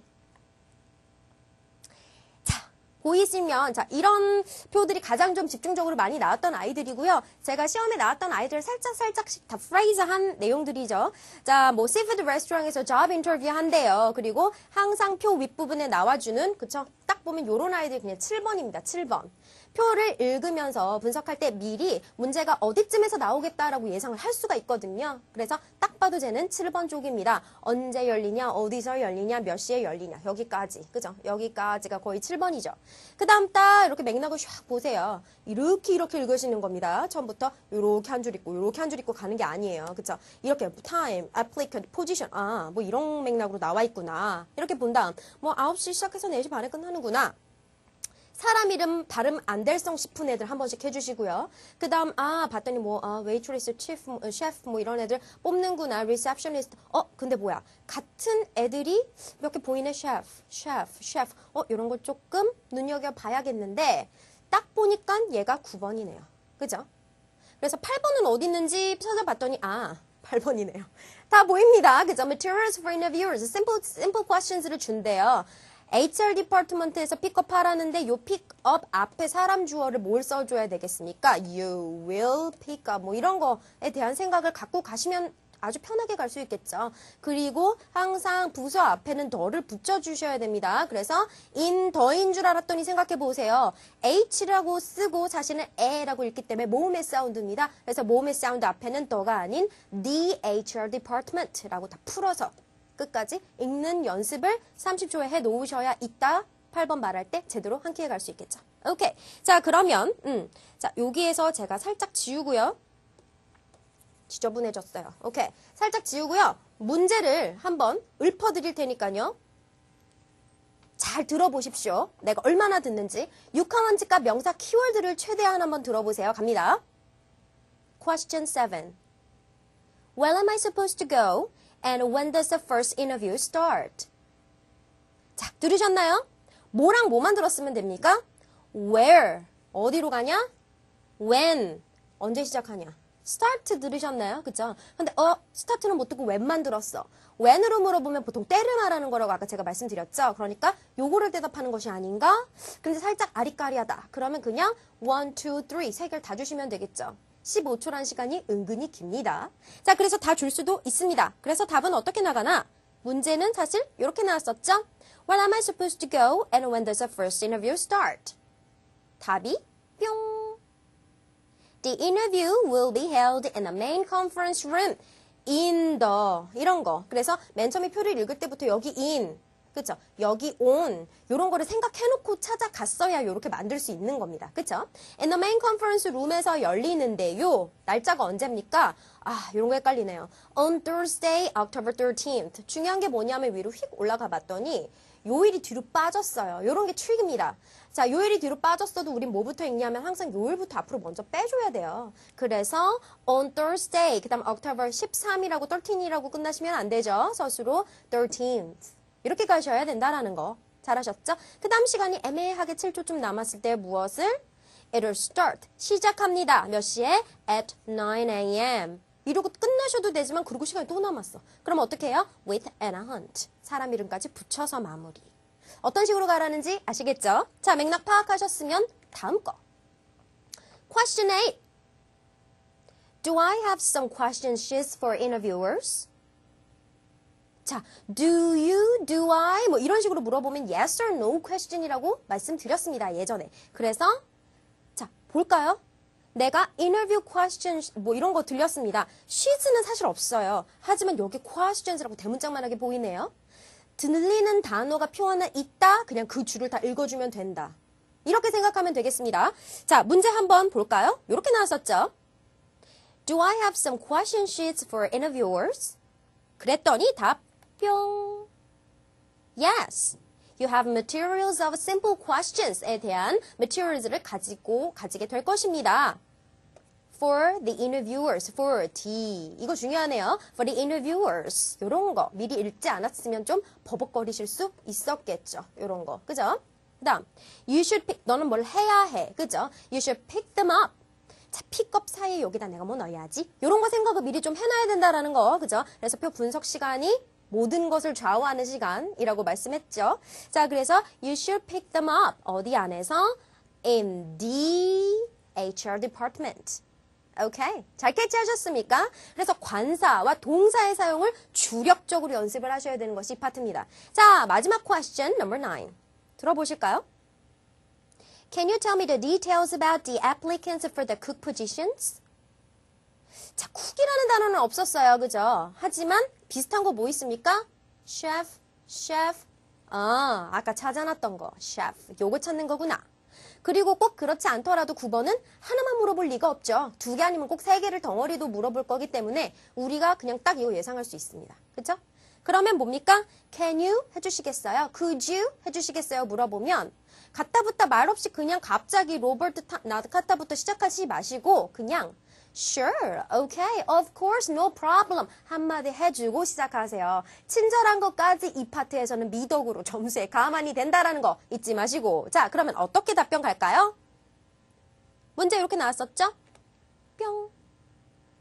자, 보이시면 자, 이런 표들이 가장 좀 집중적으로 많이 나왔던 아이들이고요. 제가 시험에 나왔던 아이들 살짝씩 다 프레이즈한 내용들이죠. 자, 뭐 시푸드 레스토랑에서 잡 인터뷰 한대요. 그리고 항상 표 윗부분에 나와주는, 그쵸? 딱 보면 요런 아이들 그냥 7번입니다. 7번. 표를 읽으면서 분석할 때 미리 문제가 어디쯤에서 나오겠다라고 예상을 할 수가 있거든요. 그래서 딱 봐도 쟤는 7번 쪽입니다. 언제 열리냐, 어디서 열리냐, 몇 시에 열리냐, 여기까지. 그죠? 여기까지가 거의 7번이죠. 그 다음 딱 이렇게 맥락을 샥 보세요. 이렇게 읽으시는 겁니다. 처음부터 이렇게 한 줄 읽고 이렇게 한 줄 읽고 가는 게 아니에요. 그죠? 이렇게 time, applicant, position, 뭐 이런 맥락으로 나와 있구나. 이렇게 본 다음 뭐 9시 시작해서 4시 반에 끝나는구나. 사람 이름 발음 안 될성 싶은 애들 한 번씩 해주시고요. 그 다음 봤더니 뭐 웨이트리스, 셰프 뭐 이런 애들 뽑는구나. 리셉셔니스트. 근데 뭐야, 같은 애들이 몇 개 보이네. 셰프 이런 거 조금 눈여겨봐야겠는데 딱 보니까 얘가 9번이네요. 그죠? 그래서 8번은 어디 있는지 찾아봤더니 8번이네요. 다 보입니다. 그죠? Materials for interviewers. simple questions를 준대요. HR 디파트먼트에서 픽업하라는데 요 픽업 앞에 사람 주어를 뭘 써줘야 되겠습니까? You will pick up 뭐 이런 거에 대한 생각을 갖고 가시면 아주 편하게 갈 수 있겠죠. 그리고 항상 부서 앞에는 더를 붙여주셔야 됩니다. 그래서 in 더인 줄 알았더니 생각해보세요. H라고 쓰고 자신은 에라고 읽기 때문에 모음의 사운드입니다. 그래서 모음의 사운드 앞에는 더가 아닌 the HR department라고 다 풀어서 끝까지 읽는 연습을 30초에 해 놓으셔야 이따 8번 말할 때 제대로 한 키에 갈 수 있겠죠. 오케이. 자, 그러면 자, 여기에서 제가 살짝 지우고요. 지저분해졌어요. 오케이. 살짝 지우고요. 문제를 한번 읊어드릴 테니까요. 잘 들어보십시오. 내가 얼마나 듣는지. 육하원칙과 명사 키워드를 최대한 한번 들어보세요. 갑니다. Question 7. Where am I supposed to go? And when does the first interview start? 자, 들으셨나요? 뭐랑 뭐만 들었으면 됩니까? Where, 어디로 가냐? When, 언제 시작하냐? Start 들으셨나요? 그죠? 근데 start는 못 듣고 when만 들었어. when으로 물어보면 보통 때를 말하는 거라고 아까 제가 말씀드렸죠? 그러니까 요거를 대답하는 것이 아닌가? 근데 살짝 아리까리하다. 그러면 그냥 1, 2, 3, 세 개를 다 주시면 되겠죠? 15초라는 시간이 은근히 깁니다. 자, 그래서 다 줄 수도 있습니다. 그래서 답은 어떻게 나가나? 문제는 사실 이렇게 나왔었죠? Where am I supposed to go and when does the first interview start? 답이 뿅. The interview will be held in the main conference room in the 이런 거. 그래서 맨 처음에 표를 읽을 때부터 여기 in, 그쵸? 여기 on 이런 거를 생각해놓고 찾아갔어야 이렇게 만들 수 있는 겁니다. 그쵸? In the main conference room에서 열리는데요. 날짜가 언제입니까? 아, 이런 거 헷갈리네요. On Thursday, October 13th. 중요한 게 뭐냐면 위로 휙 올라가 봤더니 요일이 뒤로 빠졌어요. 이런 게 트릭입니다. 자, 요일이 뒤로 빠졌어도 우린 뭐부터 읽냐면 항상 요일부터 앞으로 먼저 빼줘야 돼요. 그래서 on Thursday, 그 다음 October 13이라고 13이라고 끝나시면 안 되죠. 서술로 13th. 이렇게 가셔야 된다라는 거. 잘하셨죠? 그 다음 시간이 애매하게 7초쯤 남았을 때 무엇을? It'll start. 시작합니다. 몇 시에? At 9 a.m. 이러고 끝나셔도 되지만 그리고 시간이 또 남았어. 그럼 어떻게 해요? With an hunt. 사람 이름까지 붙여서 마무리. 어떤 식으로 가라는지 아시겠죠? 자, 맥락 파악하셨으면 다음 거. Question 8. Do I have some question sheets for interviewers? 자, do you, do I 뭐 이런 식으로 물어보면 yes or no question이라고 말씀드렸습니다. 예전에. 그래서 자, 볼까요? 내가 interview questions 뭐 이런 거 들렸습니다. sheets는 사실 없어요. 하지만 여기 questions라고 대문짝만하게 보이네요. 들리는 단어가 표 하나 있다. 그냥 그 줄을 다 읽어주면 된다. 이렇게 생각하면 되겠습니다. 자, 문제 한번 볼까요? 이렇게 나왔었죠. Do I have some question sheets for interviewers? 그랬더니 답 뿅. Yes. You have materials of simple questions에 대한 materials를 가지게 될 것입니다. For the interviewers, for the 이거 중요하네요. For the interviewers 이런 거 미리 읽지 않았으면 좀 버벅거리실 수 있었겠죠. 이런 거, 그죠? 그다음, you should pick 너는 뭘 해야 해, 그죠? You should pick them up. 자, 픽업 사이에 여기다 내가 뭐 넣어야지. 이런 거 생각을 미리 좀 해놔야 된다라는 거, 그죠? 그래서 표 분석 시간이 모든 것을 좌우하는 시간이라고 말씀했죠. 자, 그래서 you should pick them up 어디 안에서? In the HR department. 오케이. 잘 캐치하셨습니까? 그래서 관사와 동사의 사용을 주력적으로 연습을 하셔야 되는 것이 이 파트입니다. 자, 마지막 question number 9. 들어보실까요? Can you tell me the details about the applicants for the cook positions? 자, 쿡이라는 단어는 없었어요. 그죠? 하지만 비슷한 거 뭐 있습니까? chef. 아까 찾아놨던 거. chef. 요거 찾는 거구나. 그리고 꼭 그렇지 않더라도 9번은 하나만 물어볼 리가 없죠. 2개 아니면 꼭 3개를 덩어리도 물어볼 거기 때문에 우리가 그냥 딱 이거 예상할 수 있습니다. 그쵸? 그러면 뭡니까? Can you 해주시겠어요? Could you 해주시겠어요? 물어보면 갖다 붙다 말없이 그냥 갑자기 로버트 나카타부터 시작하지 마시고 그냥 Sure, okay, of course, no problem 한마디 해주고 시작하세요. 친절한 것까지 이 파트에서는 미덕으로 점수에 가만히 된다라는 거 잊지 마시고 자, 그러면 어떻게 답변 갈까요? 문제 이렇게 나왔었죠? 뿅.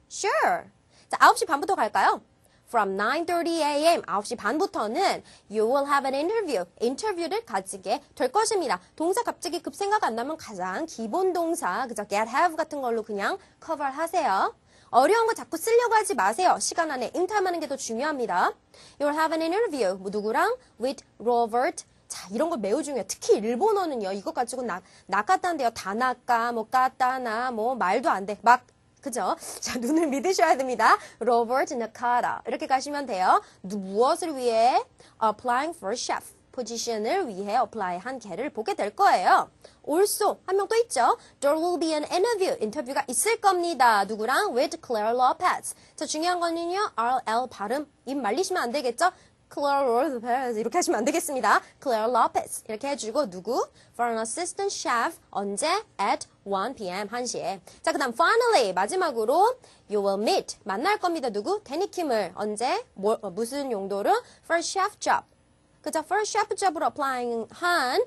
Sure. 자, 9시 반부터 갈까요? From 9:30 a.m. 9시 반부터는 you will have an interview. 인터뷰를 가지게 될 것입니다. 동사 갑자기 급 생각 안 나면 가장 기본 동사, 그죠? get, have 같은 걸로 그냥 cover 하세요. 어려운 거 자꾸 쓰려고 하지 마세요. 시간 안에 인타임하는 게 더 중요합니다. You will have an interview. 뭐 누구랑? With Robert. 자, 이런 거 매우 중요해요. 특히 일본어는요. 이거 가지고 나까딴데요. 다나까, 뭐 까따나, 뭐 말도 안 돼. 막 그죠? 자, 눈을 믿으셔야 됩니다. 로버트 나카다. 이렇게 가시면 돼요. 무엇을 위해? Applying for chef. 포지션을 위해 apply한 걔를 보게 될 거예요. Also, 한 명 또 있죠? There will be an interview. 인터뷰가 있을 겁니다. 누구랑? With Claire Lopez. 자, 중요한 거는요. RL 발음. 입 말리시면 안 되겠죠? Claire Lopez 이렇게 하시면 안 되겠습니다. Claire Lopez 이렇게 해주고 누구? For an assistant chef 언제? At 1 p.m. 1시에. 자, 그 다음 finally 마지막으로 you will meet 만날 겁니다. 누구? 데니킴을 언제? 무슨 용도로? For chef job. 그죠? For chef job으로 applying 한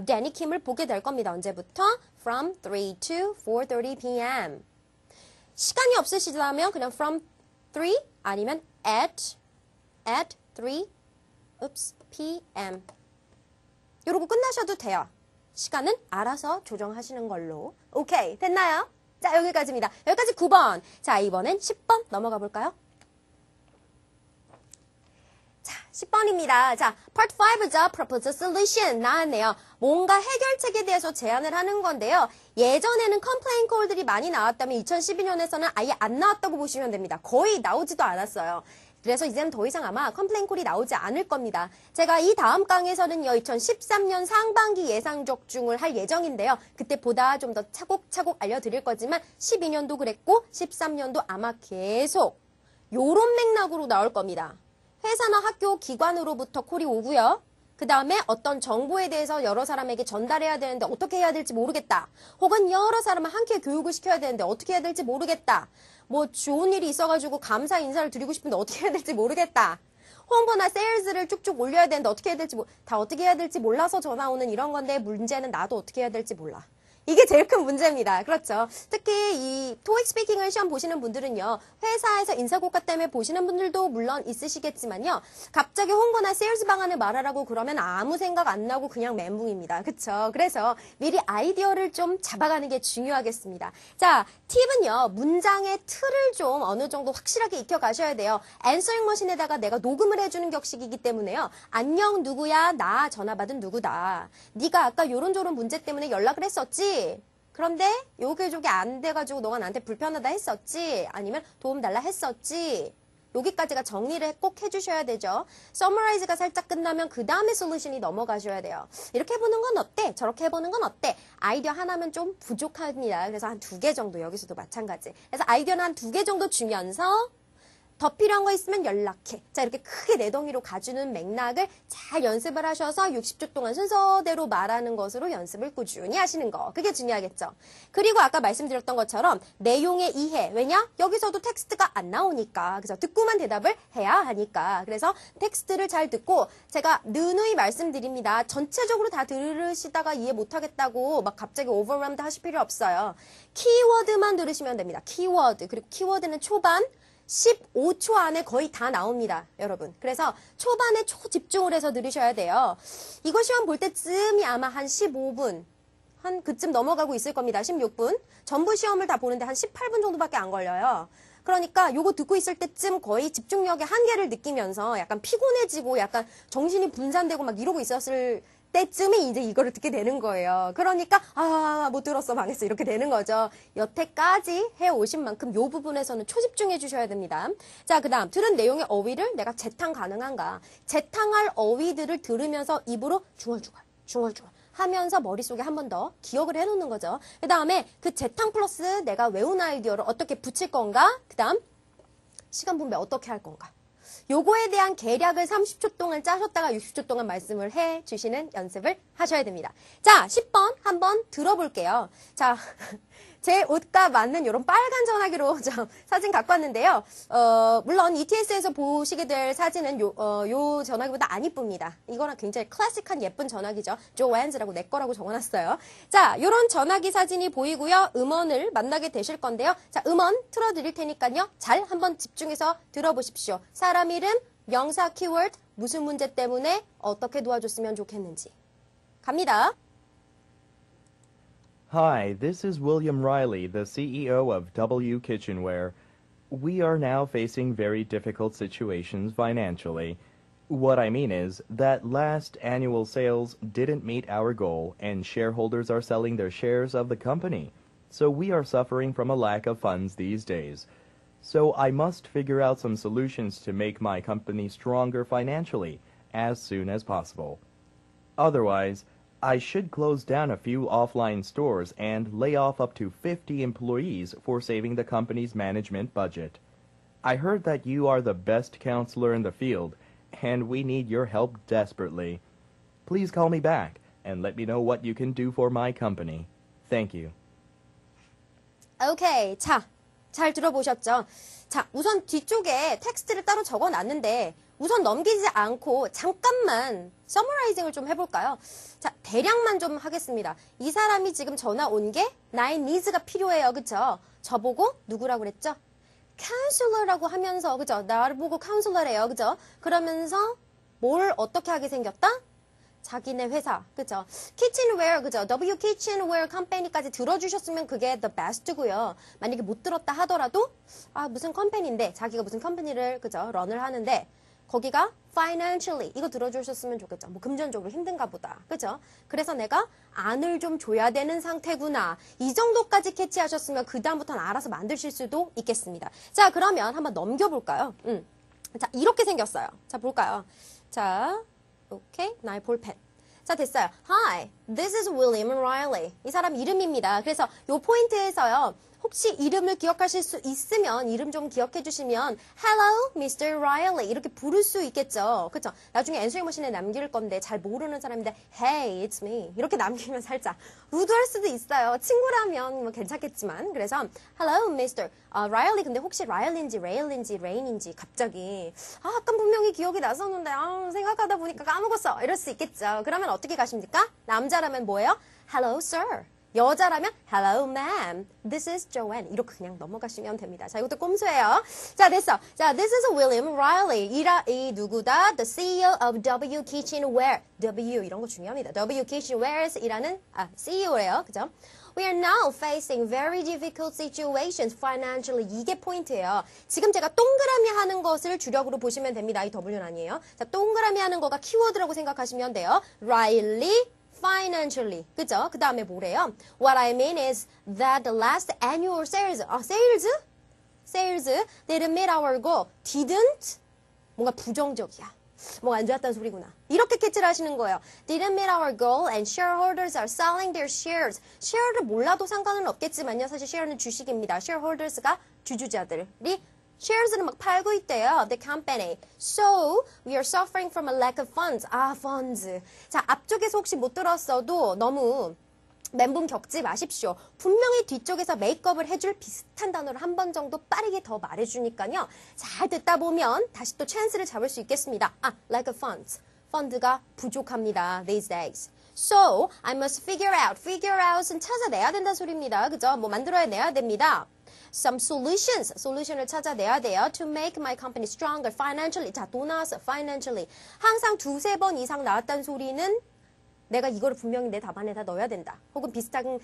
데니킴을 보게 될 겁니다. 언제부터? From 3 to 4:30 p.m. 시간이 없으시다면 그냥 from 3 아니면 at 3 p.m. 이러고 끝나셔도 돼요. 시간은 알아서 조정하시는 걸로. 오케이, 됐나요? 자, 여기까지입니다. 여기까지 9번. 자, 이번엔 10번 넘어가 볼까요? 자, 10번입니다. 자, part 5죠. propose a solution 나왔네요. 뭔가 해결책에 대해서 제안을 하는 건데요. 예전에는 complaint call들이 많이 나왔다면 2012년에서는 아예 안 나왔다고 보시면 됩니다. 거의 나오지도 않았어요. 그래서 이제는 더 이상 아마 컴플레인 콜이 나오지 않을 겁니다. 제가 이 다음 강에서는요, 2013년 상반기 예상 적중을 할 예정인데요. 그때보다 좀 더 차곡차곡 알려드릴 거지만 12년도 그랬고 13년도 아마 계속 요런 맥락으로 나올 겁니다. 회사나 학교 기관으로부터 콜이 오고요. 그 다음에 어떤 정보에 대해서 여러 사람에게 전달해야 되는데 어떻게 해야 될지 모르겠다. 혹은 여러 사람을 함께 교육을 시켜야 되는데 어떻게 해야 될지 모르겠다. 뭐 좋은 일이 있어가지고 감사 인사를 드리고 싶은데 어떻게 해야 될지 모르겠다. 홍보나 세일즈를 쭉쭉 올려야 되는데 어떻게 해야 될지 다 어떻게 해야 될지 몰라서 전화 오는 이런 건데 문제는 나도 어떻게 해야 될지 몰라. 이게 제일 큰 문제입니다. 그렇죠. 특히 이 토익 스피킹을 시험 보시는 분들은요. 회사에서 인사고과 때문에 보시는 분들도 물론 있으시겠지만요. 갑자기 홍보나 세일즈 방안을 말하라고 그러면 아무 생각 안 나고 그냥 멘붕입니다. 그렇죠. 그래서 미리 아이디어를 좀 잡아가는 게 중요하겠습니다. 자, 팁은요. 문장의 틀을 좀 어느 정도 확실하게 익혀가셔야 돼요. 앤서잉 머신에다가 내가 녹음을 해주는 격식이기 때문에요. 안녕 누구야? 나 전화 받은 누구다. 네가 아까 요런저런 문제 때문에 연락을 했었지? 그런데 요게 저게 안 돼가지고 너가 나한테 불편하다 했었지? 아니면 도움 달라 했었지? 여기까지가 정리를 꼭 해주셔야 되죠. 서머라이즈가 살짝 끝나면 그 다음에 솔루션이 넘어가셔야 돼요. 이렇게 해보는 건 어때? 저렇게 해보는 건 어때? 아이디어 하나면 좀 부족합니다. 그래서 한 2개 정도 여기서도 마찬가지. 그래서 아이디어는 한 2개 정도 주면서 더 필요한 거 있으면 연락해. 자, 이렇게 크게 네 덩이로 가주는 맥락을 잘 연습을 하셔서 60초 동안 순서대로 말하는 것으로 연습을 꾸준히 하시는 거. 그게 중요하겠죠. 그리고 아까 말씀드렸던 것처럼 내용의 이해. 왜냐? 여기서도 텍스트가 안 나오니까. 그래서 듣고만 대답을 해야 하니까. 그래서 텍스트를 잘 듣고 제가 누누이 말씀드립니다. 전체적으로 다 들으시다가 이해 못하겠다고 막 갑자기 오버whelmed 하실 필요 없어요. 키워드만 들으시면 됩니다. 키워드. 그리고 키워드는 초반 15초 안에 거의 다 나옵니다, 여러분. 그래서 초반에 초집중을 해서 들으셔야 돼요. 이거 시험 볼 때쯤이 아마 한 15분, 한 그쯤 넘어가고 있을 겁니다. 16분. 전부 시험을 다 보는데 한 18분 정도밖에 안 걸려요. 그러니까 요거 듣고 있을 때쯤 거의 집중력의 한계를 느끼면서 약간 피곤해지고 약간 정신이 분산되고 막 이러고 있었을 때쯤에 이제 이거를 듣게 되는 거예요. 그러니까 못 들었어 망했어 이렇게 되는 거죠. 여태까지 해오신 만큼 요 부분에서는 초집중해 주셔야 됩니다. 자, 그 다음 들은 내용의 어휘를 내가 재탕 가능한가. 재탕할 어휘들을 들으면서 입으로 중얼중얼 하면서 머릿속에 한 번 더 기억을 해놓는 거죠. 그 다음에 그 재탕 플러스 내가 외운 아이디어를 어떻게 붙일 건가. 그 다음 시간 분배 어떻게 할 건가. 요거에 대한 계략을 30초 동안 짜셨다가 60초 동안 말씀을 해 주시는 연습을 하셔야 됩니다. 자, 10번 한번 들어볼게요. 자, 제 옷과 맞는 이런 빨간 전화기로 좀 사진 갖고 왔는데요. 물론 ETS에서 보시게 될 사진은 요 전화기보다 안 이쁩니다. 이거는 굉장히 클래식한 예쁜 전화기죠. 조앤즈라고 내 거라고 적어놨어요. 자, 요런 전화기 사진이 보이고요. 음원을 만나게 되실 건데요. 자, 음원 틀어드릴 테니까요. 잘 한번 집중해서 들어보십시오. 사람 이름, 명사, 키워드, 무슨 문제 때문에 어떻게 도와줬으면 좋겠는지. 갑니다. Hi, this is William Riley, the CEO of W Kitchenware. We are now facing very difficult situations financially. What I mean is that last annual sales didn't meet our goal and shareholders are selling their shares of the company. So we are suffering from a lack of funds these days. So I must figure out some solutions to make my company stronger financially as soon as possible. Otherwise, I should close down a few offline stores and lay off up to 50 employees for saving the company's management budget. I heard that you are the best counselor in the field, and we need your help desperately. Please call me back and let me know what you can do for my company. Thank you. 오케이. 자, 잘 들어보셨죠? 자, 우선 뒤쪽에 텍스트를 따로 적어놨는데 우선 넘기지 않고 잠깐만 서머라이징을 좀 해볼까요? 자, 대략만 좀 하겠습니다. 이 사람이 지금 전화 온 게 나의 니즈가 필요해요. 그쵸? 저보고 누구라고 그랬죠? 카운슬러라고 하면서, 그죠? 나를 보고 카운슬러래요. 그죠? 그러면서 뭘 어떻게 하게 생겼다? 자기네 회사, 그죠? 키친웨어, 그죠? W 키친웨어 컴퍼니까지 들어주셨으면 그게 the best고요. 만약에 못 들었다 하더라도 무슨 컴퍼니인데 자기가 무슨 컴퍼니를 그죠? 런을 하는데 거기가 financially 이거 들어주셨으면 좋겠죠. 뭐 금전적으로 힘든가 보다. 그죠? 그래서 내가 안을 좀 줘야 되는 상태구나. 이 정도까지 캐치하셨으면 그 다음부터는 알아서 만드실 수도 있겠습니다. 자, 그러면 한번 넘겨볼까요? 자, 이렇게 생겼어요. 자, 볼까요? 자, 오케이. 나의 볼펜. 자, 됐어요. Hi, this is William Riley. 이 사람 이름입니다. 그래서 요 포인트에서요. 혹시 이름을 기억하실 수 있으면 이름 좀 기억해 주시면 Hello, Mr. Riley 이렇게 부를 수 있겠죠. 그렇죠? 나중에 answering 머신에 남길 건데 잘 모르는 사람인데 Hey, it's me 이렇게 남기면 살짝 루드할 수도 있어요. 친구라면 뭐 괜찮겠지만 그래서 Hello, Mr. Riley 근데 혹시 Riley인지 Rail인지 Rain인지 갑자기 아까 분명히 기억이 났었는데 생각하다 보니까 까먹었어 이럴 수 있겠죠. 그러면 어떻게 가십니까? 남자라면 뭐예요? Hello, sir. 여자라면 Hello, ma'am. This is Joanne. 이렇게 그냥 넘어가시면 됩니다. 자, 이것도 꼼수예요. 자, 됐어. 자, this is William Riley. 이 누구다? The CEO of W Kitchenware. W 이런 거 중요합니다. W Kitchenwares이라는 CEO래요. 그죠? We are now facing very difficult situations financially. 이게 포인트예요. 지금 제가 동그라미 하는 것을 주력으로 보시면 됩니다. 이 W는 아니에요. 자, 동그라미 하는 거가 키워드라고 생각하시면 돼요. Riley. Financially. 그죠? 그 다음에 뭐래요? What I mean is that the last annual sales, sales didn't meet our goal. Didn't? 뭔가 부정적이야. 뭔가 안 좋았다는 소리구나. 이렇게 캐치를 하시는 거예요. Didn't meet our goal and shareholders are selling their shares. share를 몰라도 상관은 없겠지만요. 사실 share는 주식입니다. shareholders가 주주자들이 shares를 막 팔고 있대요. The company. So, we are suffering from a lack of funds. funds. 자, 앞쪽에서 혹시 못 들었어도 너무 멘붕 겪지 마십시오. 분명히 뒤쪽에서 메이크업을 해줄 비슷한 단어를 한 번 정도 빠르게 더 말해주니까요. 잘 듣다 보면 다시 또 찬스를 잡을 수 있겠습니다. lack of funds. 펀드가 부족합니다. These days. So, I must figure out. Figure out은 찾아내야 된다는 소리입니다. 그죠? 뭐 만들어내야 됩니다. Some solutions, 솔루션을 찾아내야 돼요. To make my company stronger financially. 자, 또 나왔어. Financially. 항상 두세 번 이상 나왔다는 소리는 내가 이거를 분명히 내 답안에다 넣어야 된다. 혹은 비슷한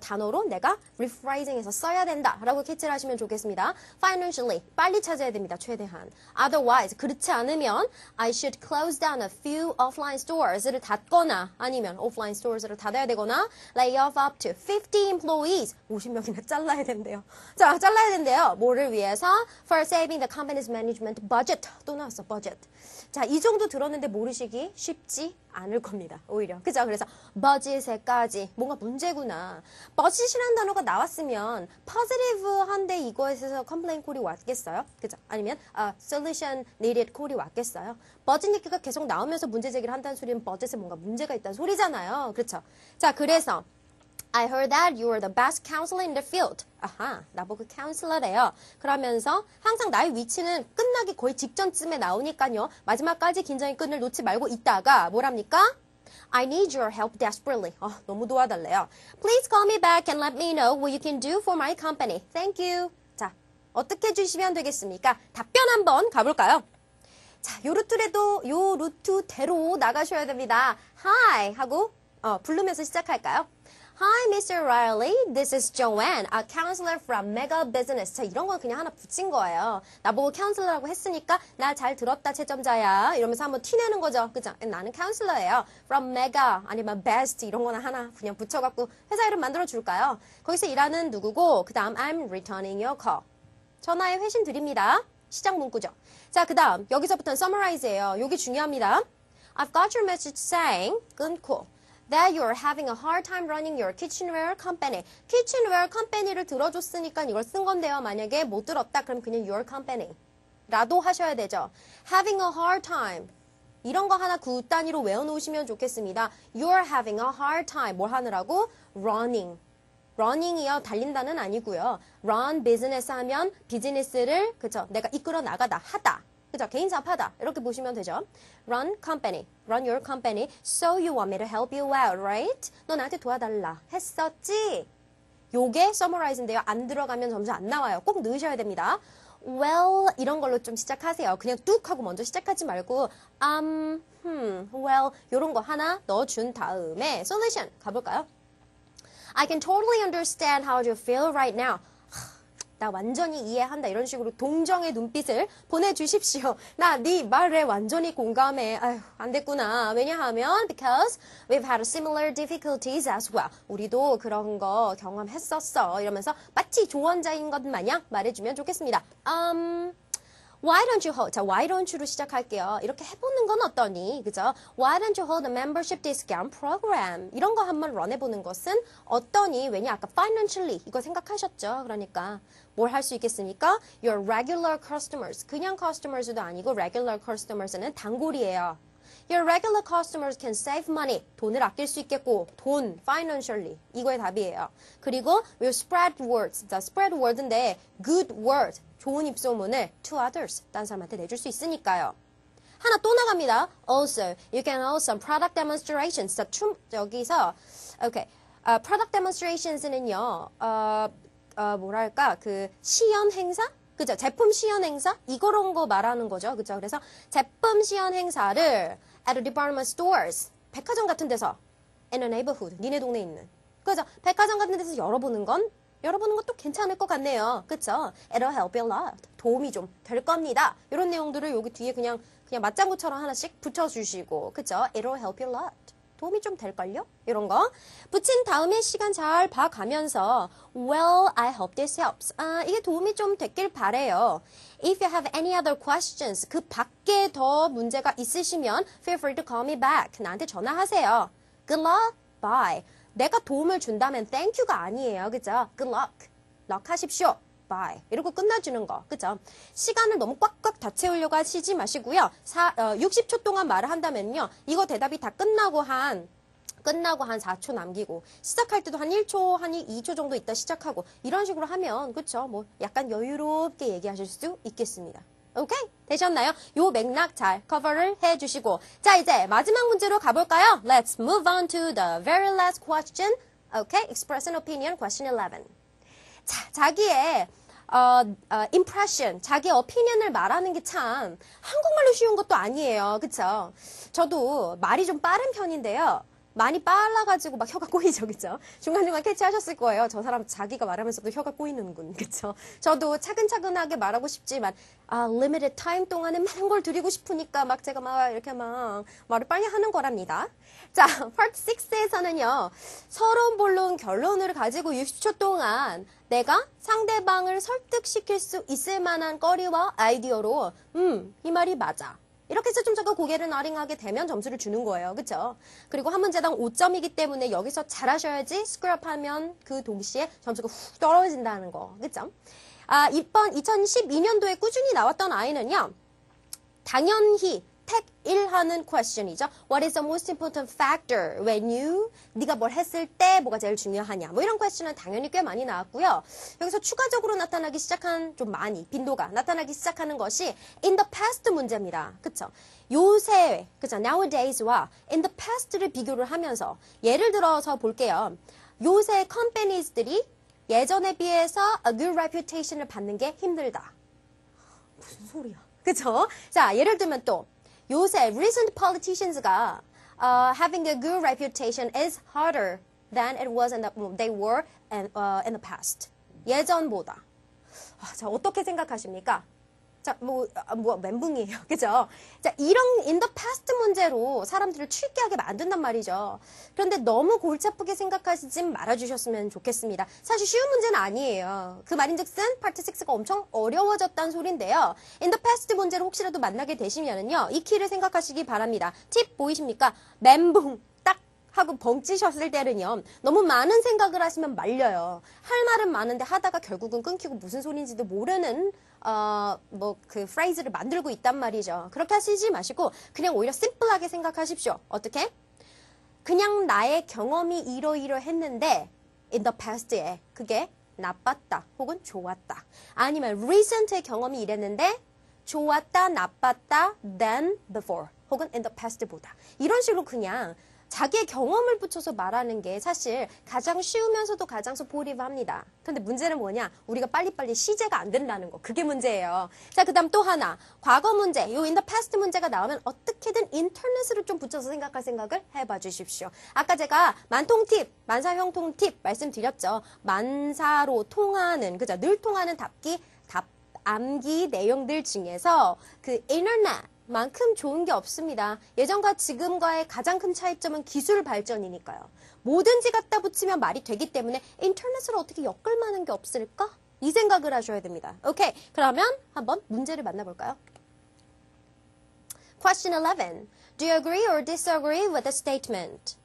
단어로 내가 rephrasing해서 써야 된다. 라고 캐치를 하시면 좋겠습니다. Financially. 빨리 찾아야 됩니다. 최대한. Otherwise. 그렇지 않으면 I should close down a few offline stores를 닫거나 아니면 offline stores를 닫아야 되거나 lay off up to 50 employees. 50명이나 잘라야 된대요. 자, 잘라야 된대요. 뭐를 위해서? For saving the company's management budget. 또 나왔어. budget. 자, 이 정도 들었는데 모르시기 쉽지 않을 겁니다. 오히려. 그죠? 그래서 budget에까지 뭔가 문제구나. budget이라는 단어가 나왔으면 positive한데 이거에서 complaint 콜이 왔겠어요? 그죠? 아니면 solution needed 콜이 왔겠어요? budget 얘기가 계속 나오면서 문제 제기를 한다는 소리는 budget에 뭔가 문제가 있다는 소리잖아요. 그렇죠? 자, 그래서 I heard that you are the best counselor in the field. 나보고 counselor래요. 그러면서 항상 나의 위치는 끝나기 거의 직전쯤에 나오니까요. 마지막까지 긴장의 끈을 놓지 말고 있다가 뭐랍니까? I need your help desperately. 너무 도와달래요. Please call me back and let me know what you can do for my company. Thank you. 자, 어떻게 해주시면 되겠습니까? 답변 한번 가볼까요? 자, 요 루트대로 나가셔야 됩니다. Hi 하고 부르면서 시작할까요? Hi, Mr. Riley. This is Joanne, a counselor from Mega Business. 자, 이런 건 그냥 하나 붙인 거예요. 나보고 counselor라고 했으니까 나 잘 들었다, 채점자야. 이러면서 한번 티내는 거죠. 그죠? 나는 counselor예요. From Mega 아니면 Best 이런 거나 하나 그냥 붙여갖고 회사 이름 만들어 줄까요? 거기서 일하는 누구고 그 다음 I'm returning your call. 전화에 회신 드립니다. 시작 문구죠. 자, 그 다음 여기서부터는 summarize예요. 여기 중요합니다. I've got your message saying 끊고 that you're having a hard time running your kitchenware company. kitchenware company를 들어줬으니까 이걸 쓴 건데요. 만약에 못 들었다 그럼 그냥 your company 라도 하셔야 되죠. having a hard time 이런 거 하나 구 단위로 외워놓으시면 좋겠습니다. You're having a hard time 뭘 하느라고? running. running이요. 달린다는 아니고요. run business 하면 비즈니스를 그쵸 내가 이끌어 나가다 하다. 그죠? 개인 사업하다. 이렇게 보시면 되죠. Run company. Run your company. So you want me to help you out, right? 너 나한테 도와달라. 했었지? 요게 summarize인데요. 안 들어가면 점수 안 나와요. 꼭 넣으셔야 됩니다. Well, 이런 걸로 좀 시작하세요. 그냥 뚝 하고 먼저 시작하지 말고 well, 요런 거 하나 넣어준 다음에 solution 가볼까요? I can totally understand how you feel right now. 나 완전히 이해한다. 이런 식으로 동정의 눈빛을 보내주십시오. 나 네 말에 완전히 공감해. 아휴, 안 됐구나. 왜냐하면 because we've had similar difficulties as well. 우리도 그런 거 경험했었어. 이러면서 마치 조언자인 것 마냥 말해주면 좋겠습니다. Why don't you hold? 자, why don't you로 시작할게요. 이렇게 해보는 건 어떠니? 그죠? Why don't you hold a membership discount program? 이런 거 한번 런해보는 것은 어떠니? 왜냐, 아까 financially 이거 생각하셨죠? 그러니까 뭘 할 수 있겠습니까? Your regular customers. 그냥 customers도 아니고 regular customers는 단골이에요. Your regular customers can save money. 돈을 아낄 수 있겠고, 돈, financially. 이거의 답이에요. 그리고 will spread words. 자, spread word인데 good word. 좋은 입소문을 to others. 다른 사람한테 내줄 수 있으니까요. 하나 또 나갑니다. Also, you can hold some product demonstrations. 자, 여기서, okay. product demonstrations는요, 뭐랄까, 그, 시연 행사? 그죠? 제품 시연 행사? 이런 거 말하는 거죠. 그죠? 그래서 제품 시연 행사를 at a department stores, 백화점 같은 데서 in a neighborhood, 니네 동네에 있는. 그죠? 백화점 같은 데서 열어보는 것도 괜찮을 것 같네요. 그쵸? It'll help you a lot. 도움이 좀 될 겁니다. 이런 내용들을 여기 뒤에 그냥 맞장구처럼 하나씩 붙여주시고, 그쵸? It'll help you a lot. 도움이 좀 될걸요? 이런 거. 붙인 다음에 시간 잘 봐가면서 Well, I hope this helps. 이게 도움이 좀 됐길 바래요. If you have any other questions, 그 밖에 더 문제가 있으시면 feel free to call me back. 나한테 전화하세요. Good luck. Bye. 내가 도움을 준다면 thank you가 아니에요. 그죠? Good luck. luck 하십시오. Bye. 이러고 끝나주는 거. 그죠? 시간을 너무 꽉꽉 다 채우려고 하시지 마시고요. 60초 동안 말을 한다면요. 이거 대답이 다 끝나고 한 4초 남기고 시작할 때도 한 1초, 한 2초 정도 있다 시작하고 이런 식으로 하면 그쵸? 뭐 약간 여유롭게 얘기하실 수 있겠습니다. 오케이? 되셨나요? 요 맥락 잘 커버를 해주시고 자 이제 마지막 문제로 가볼까요? Let's move on to the very last question. Okay? Express an opinion. Question 11. 자, 자기의 impression, 자기의 opinion을 말하는 게 참 한국말로 쉬운 것도 아니에요. 그쵸? 저도 말이 좀 빠른 편인데요. 많이 빨라가지고 막 혀가 꼬이죠, 그쵸? 중간중간 캐치하셨을 거예요. 저 사람 자기가 말하면서도 혀가 꼬이는군, 그쵸? 저도 차근차근하게 말하고 싶지만, limited time 동안에 많은 걸 드리고 싶으니까 막 제가 막 이렇게 막 말을 빨리 하는 거랍니다. 자, part 6에서는요, 서론, 본론, 결론을 가지고 60초 동안 내가 상대방을 설득시킬 수 있을 만한 거리와 아이디어로, 이 말이 맞아. 이렇게 해서 좀 잠깐 고개를 나링하게 되면 점수를 주는 거예요. 그쵸? 그리고 한 문제당 5점이기 때문에 여기서 잘하셔야지 스크랩하면 그 동시에 점수가 훅 떨어진다는 거. 그쵸? 이번 2012년도에 꾸준히 나왔던 아이는요. 당연히 택 1 하는 question이죠. What is the most important factor when you, 네가 뭘 했을 때 뭐가 제일 중요하냐. 뭐 이런 question은 당연히 꽤 많이 나왔고요. 여기서 추가적으로 나타나기 시작한, 좀 많이 빈도가 나타나기 시작하는 것이 in the past 문제입니다. 그쵸? 요새, 그쵸? nowadays와 in the past를 비교를 하면서 예를 들어서 볼게요. 요새 companies들이 예전에 비해서 a good reputation을 받는 게 힘들다. 무슨 소리야? 그쵸? 자, 예를 들면 또 요새 recent politicians가 having a good reputation is harder than it was they were in the past. 예전보다. 자, 어떻게 생각하십니까? 자, 멘붕이에요. 그죠? 자, 이런 in the past 문제로 사람들을 취기하게 만든단 말이죠. 그런데 너무 골치 아프게 생각하시지 말아주셨으면 좋겠습니다. 사실 쉬운 문제는 아니에요. 그 말인즉슨 파트 6가 엄청 어려워졌다는 소린데요. in the past 문제를 혹시라도 만나게 되시면은요, 이 키를 생각하시기 바랍니다. 팁 보이십니까? 멘붕. 하고 벙찌셨을 때는요. 너무 많은 생각을 하시면 말려요. 할 말은 많은데 하다가 결국은 끊기고 무슨 소리인지도 모르는 그 프레이즈를 만들고 있단 말이죠. 그렇게 하시지 마시고 그냥 오히려 심플하게 생각하십시오. 어떻게? 그냥 나의 경험이 이러이러했는데 in the past에 그게 나빴다 혹은 좋았다. 아니면 recent의 경험이 이랬는데 좋았다, 나빴다 than before 혹은 in the past보다. 이런 식으로 그냥 자기의 경험을 붙여서 말하는 게 사실 가장 쉬우면서도 가장 소포티브합니다. 근데 문제는 뭐냐? 우리가 빨리빨리 시제가 안 된다는 거. 그게 문제예요. 자, 그다음 또 하나. 과거 문제, 요 in the past 문제가 나오면 어떻게든 인터넷으로 좀 붙여서 생각할 생각을 해봐 주십시오. 아까 제가 만통팁, 만사형통 팁 말씀드렸죠. 만사로 통하는, 그죠? 늘 통하는 암기 내용들 중에서 그 인터넷만큼 좋은 게 없습니다. 예전과 지금과의 가장 큰 차이점은 기술 발전이니까요. 뭐든지 갖다 붙이면 말이 되기 때문에 인터넷을 어떻게 엮을 만한 게 없을까? 이 생각을 하셔야 됩니다. 오케이, 그러면 한번 문제를 만나볼까요? Question 11. Do you agree or disagree with the statement?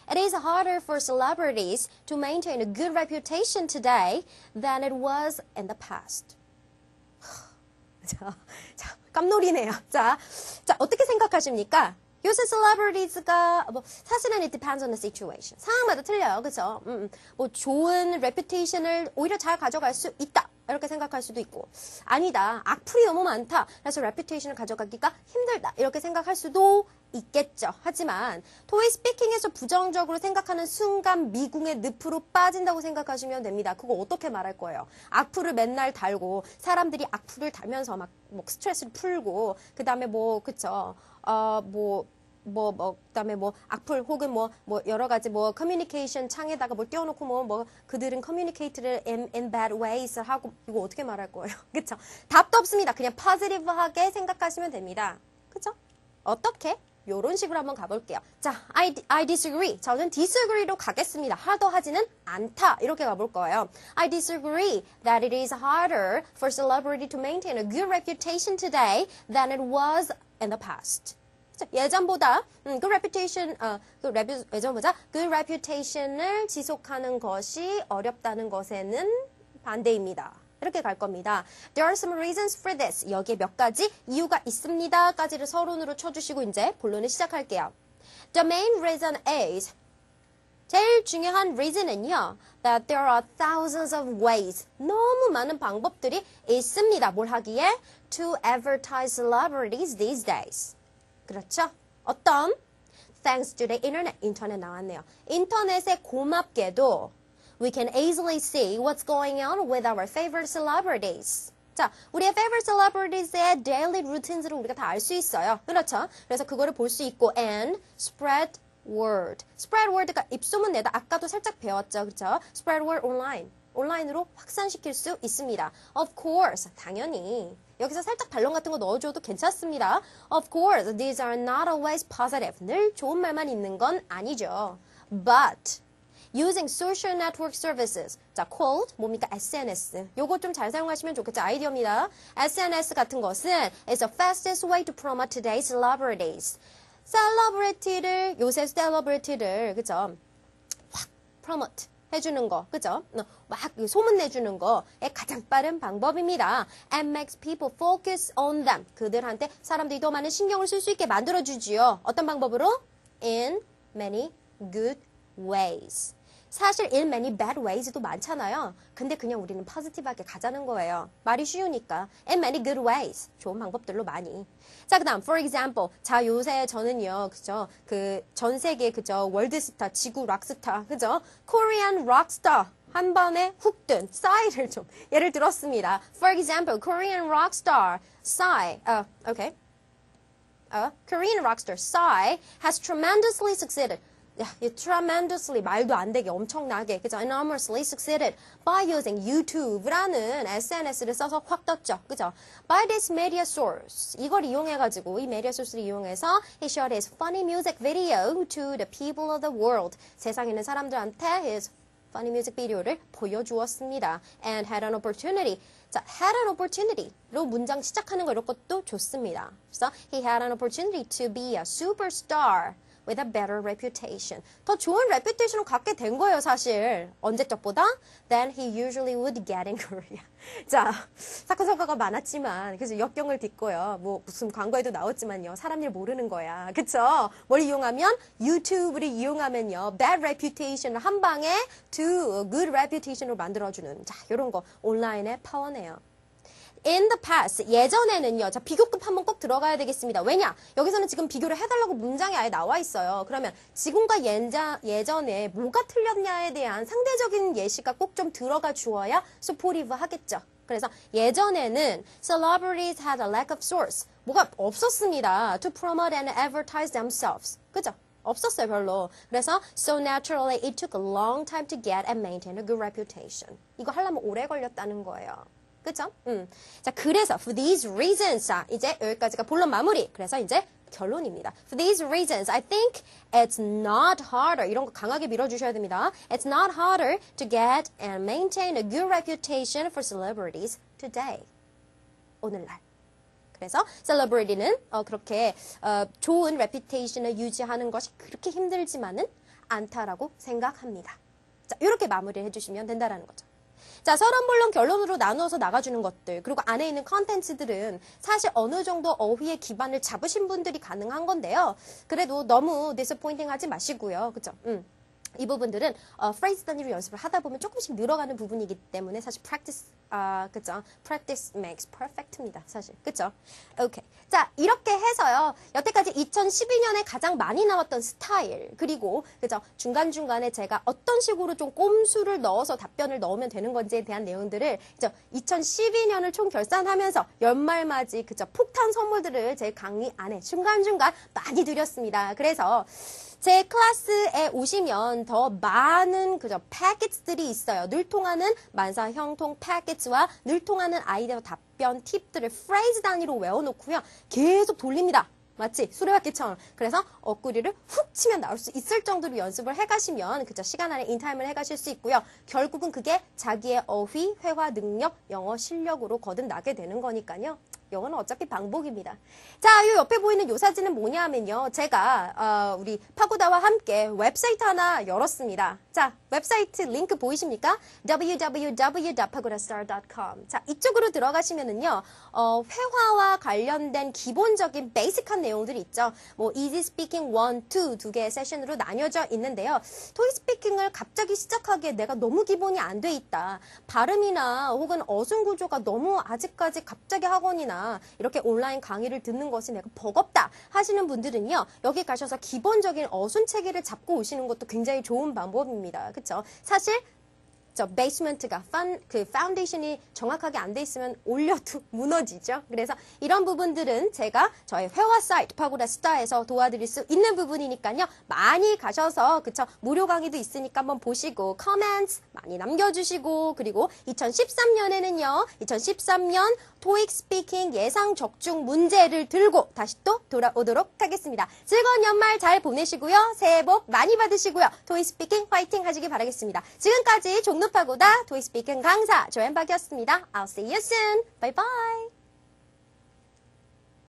It is harder for celebrities to maintain a good reputation today than it was in the past. 자, 깜놀이네요. 자, 어떻게 생각하십니까? 요새 celebrities가, 사실은 it depends on the situation. 상황마다 틀려요. 그죠? 좋은 reputation을 오히려 잘 가져갈 수 있다. 이렇게 생각할 수도 있고, 아니다. 악플이 너무 많다. 그래서 reputation을 가져가기가 힘들다. 이렇게 생각할 수도 있겠죠. 하지만, 토이 스피킹에서 부정적으로 생각하는 순간 미궁의 늪으로 빠진다고 생각하시면 됩니다. 그거 어떻게 말할 거예요? 악플을 맨날 달고, 사람들이 악플을 달면서 막 스트레스를 풀고, 그 다음에 그쵸. 그다음에 악플 혹은 여러 가지 커뮤니케이션 창에다가 띄워놓고 그들은 커뮤니케이트를 in bad ways 하고 이거 어떻게 말할 거예요? 그쵸? 답도 없습니다. 그냥 포지티브하게 생각하시면 됩니다. 그쵸? 어떻게? 요런 식으로 한번 가볼게요. 자, I disagree. 저는 disagree로 가겠습니다. 하도 하지는 않다. 이렇게 가볼 거예요. I disagree that it is harder for celebrity to maintain a good reputation today than it was in the past. 예전보다 good reputation을 지속하는 것이 어렵다는 것에는 반대입니다. 이렇게 갈 겁니다. There are some reasons for this. 여기에 몇 가지 이유가 있습니다. 까지를 서론으로 쳐주시고 이제 본론을 시작할게요. The main reason is 제일 중요한 reason은요. That there are thousands of ways. 너무 많은 방법들이 있습니다. 뭘 하기에? To advertise celebrities these days. 그렇죠? 어떤? Thanks to the internet. 인터넷 나왔네요. 인터넷에 고맙게도 we can easily see what's going on with our favorite celebrities. 자, 우리의 favorite celebrities의 daily routines를 우리가 다 알 수 있어요. 그렇죠? 그래서 그거를 볼 수 있고 and spread word. spread word가 입소문 내다. 아까도 살짝 배웠죠. 그렇죠? spread word online. 온라인으로 확산시킬 수 있습니다. Of course, 당연히. 여기서 살짝 반론 같은 거 넣어줘도 괜찮습니다. Of course, these are not always positive. 늘 좋은 말만 있는 건 아니죠. But, using social network services. 자, called, 뭡니까? SNS. 요거 좀 잘 사용하시면 좋겠죠. 아이디어입니다. SNS 같은 것은 is the fastest way to promote today's celebrities. 요새 셀러브리티를, 그죠? 확, promote. 해주는 거, 그죠? 막 소문 내주는 거의 가장 빠른 방법입니다. And makes people focus on them. 그들한테 사람들이 더 많은 신경을 쓸 수 있게 만들어주지요. 어떤 방법으로? In many good ways. 사실 in many bad ways도 많잖아요. 근데 그냥 우리는 포지티브하게 가자는 거예요. 말이 쉬우니까. In many good ways. 좋은 방법들로 많이. 자, 그 다음, for example. 자, 요새 저는요, 그죠? 전 세계, 그죠? 월드스타, 지구 락스타, 그죠? Korean rockstar. 한 번에 훅 뜬 싸이를 좀 예를 들었습니다. For example, Korean rockstar, Psy. Okay. Korean rockstar, Psy has tremendously succeeded. 야, tremendously 말도 안 되게 엄청나게 그죠? enormously succeeded by using YouTube라는 SNS를 써서 확 떴죠. 그죠? By this media source 이걸 이용해가지고 이 media source를 이용해서 he shared his funny music video to the people of the world 세상에 있는 사람들한테 his funny music video를 보여주었습니다. And had an opportunity. 자, had an opportunity로 문장 시작하는 거 이런 것도 좋습니다. 그래서 he had an opportunity to be a superstar. with a better reputation. 더 좋은 reputation을 갖게 된 거예요, 사실. 언제적보다? Than he usually would get in Korea. 자, 사건 사고가 많았지만, 그래서 역경을 딛고요. 무슨 광고에도 나왔지만요. 사람 일 모르는 거야. 그쵸? 뭘 이용하면? 유튜브를 이용하면요. bad reputation을 한 방에 to good reputation으로 만들어주는. 자, 요런 거. 온라인의 파워네요. in the past, 예전에는요. 자, 비교급 한번 꼭 들어가야 되겠습니다. 왜냐? 여기서는 지금 비교를 해달라고 문장이 아예 나와 있어요. 그러면 지금과 예전에 뭐가 틀렸냐에 대한 상대적인 예시가 꼭 좀 들어가 주어야 supportive 하겠죠. 그래서 예전에는 celebrities had a lack of source. 뭐가 없었습니다. to promote and advertise themselves. 그죠? 없었어요, 별로. 그래서 so naturally it took a long time to get and maintain a good reputation. 이거 하려면 오래 걸렸다는 거예요. 그죠? 자, 그래서 for these reasons. 자, 이제 여기까지가 본론 마무리. 그래서 이제 결론입니다. For these reasons, I think it's not harder. 이런 거 강하게 밀어주셔야 됩니다. It's not harder to get and maintain a good reputation for celebrities today. 오늘날. 그래서 celebrity는 그렇게 좋은 reputation을 유지하는 것이 그렇게 힘들지만은 않다라고 생각합니다. 자, 이렇게 마무리를 해주시면 된다라는 거죠. 자, 서론본론 결론으로 나누어서 나가주는 것들, 그리고 안에 있는 컨텐츠들은 사실 어느 정도 어휘의 기반을 잡으신 분들이 가능한 건데요. 그래도 너무 disappointing 하지 마시고요. 그죠? 이 부분들은 프레이즈 단위로 연습을 하다 보면 조금씩 늘어가는 부분이기 때문에 사실 practice, 그죠? Practice makes perfect입니다. 사실. 그죠? 오케이. 자, 이렇게 해서요. 여태까지 2012년에 가장 많이 나왔던 스타일, 그리고, 그죠? 중간중간에 제가 어떤 식으로 좀 꼼수를 넣어서 답변을 넣으면 되는 건지에 대한 내용들을, 그죠? 2012년을 총 결산하면서 연말맞이, 그죠? 폭탄 선물들을 제 강의 안에 중간중간 많이 드렸습니다. 그래서, 제 클래스에 오시면 더 많은 그저 패킷들이 있어요. 늘 통하는 만사 형통 패킷과 늘 통하는 아이디어 답변 팁들을 프레이즈 단위로 외워놓고요. 계속 돌립니다. 맞지? 수레바퀴처럼. 그래서 엇구리를 훅 치면 나올 수 있을 정도로 연습을 해가시면 그저 시간 안에 인타임을 해가실 수 있고요. 결국은 그게 자기의 어휘, 회화 능력, 영어 실력으로 거듭나게 되는 거니까요. 영어는 어차피 반복입니다. 자, 요 옆에 보이는 요 사진은 뭐냐 하면요. 제가 우리 파고다와 함께 웹사이트 하나 열었습니다. 자, 웹사이트 링크 보이십니까? www.pagodastar.com. 자, 이쪽으로 들어가시면은요. 회화와 관련된 기본적인 베이직한 내용들이 있죠. 뭐 easy speaking 1, 2 두 개의 세션으로 나뉘어져 있는데요. 토익 스피킹을 갑자기 시작하기에 내가 너무 기본이 안 돼 있다. 발음이나 혹은 어순 구조가 너무 아직까지 갑자기 학원이나 이렇게 온라인 강의를 듣는 것이 내가 버겁다 하시는 분들은요. 여기 가셔서 기본적인 어순 체계를 잡고 오시는 것도 굉장히 좋은 방법입니다. 그렇죠? 사실 베이스먼트가 그 파운데이션이 정확하게 안 돼 있으면 올려도 무너지죠. 그래서 이런 부분들은 제가 저희 회화 사이트 파고다 스타에서 도와드릴 수 있는 부분이니까요. 많이 가셔서 그쵸 무료 강의도 있으니까 한번 보시고 커멘트 많이 남겨주시고 그리고 2013년에는요. 2013년 토익 스피킹 예상 적중 문제를 들고 다시 또 돌아오도록 하겠습니다. 즐거운 연말 잘 보내시고요. 새해 복 많이 받으시고요. 토익 스피킹 화이팅 하시기 바라겠습니다. 지금까지 종로파고다 토익 스피킹 강사 조앤박이었습니다. I'll see you soon. Bye bye.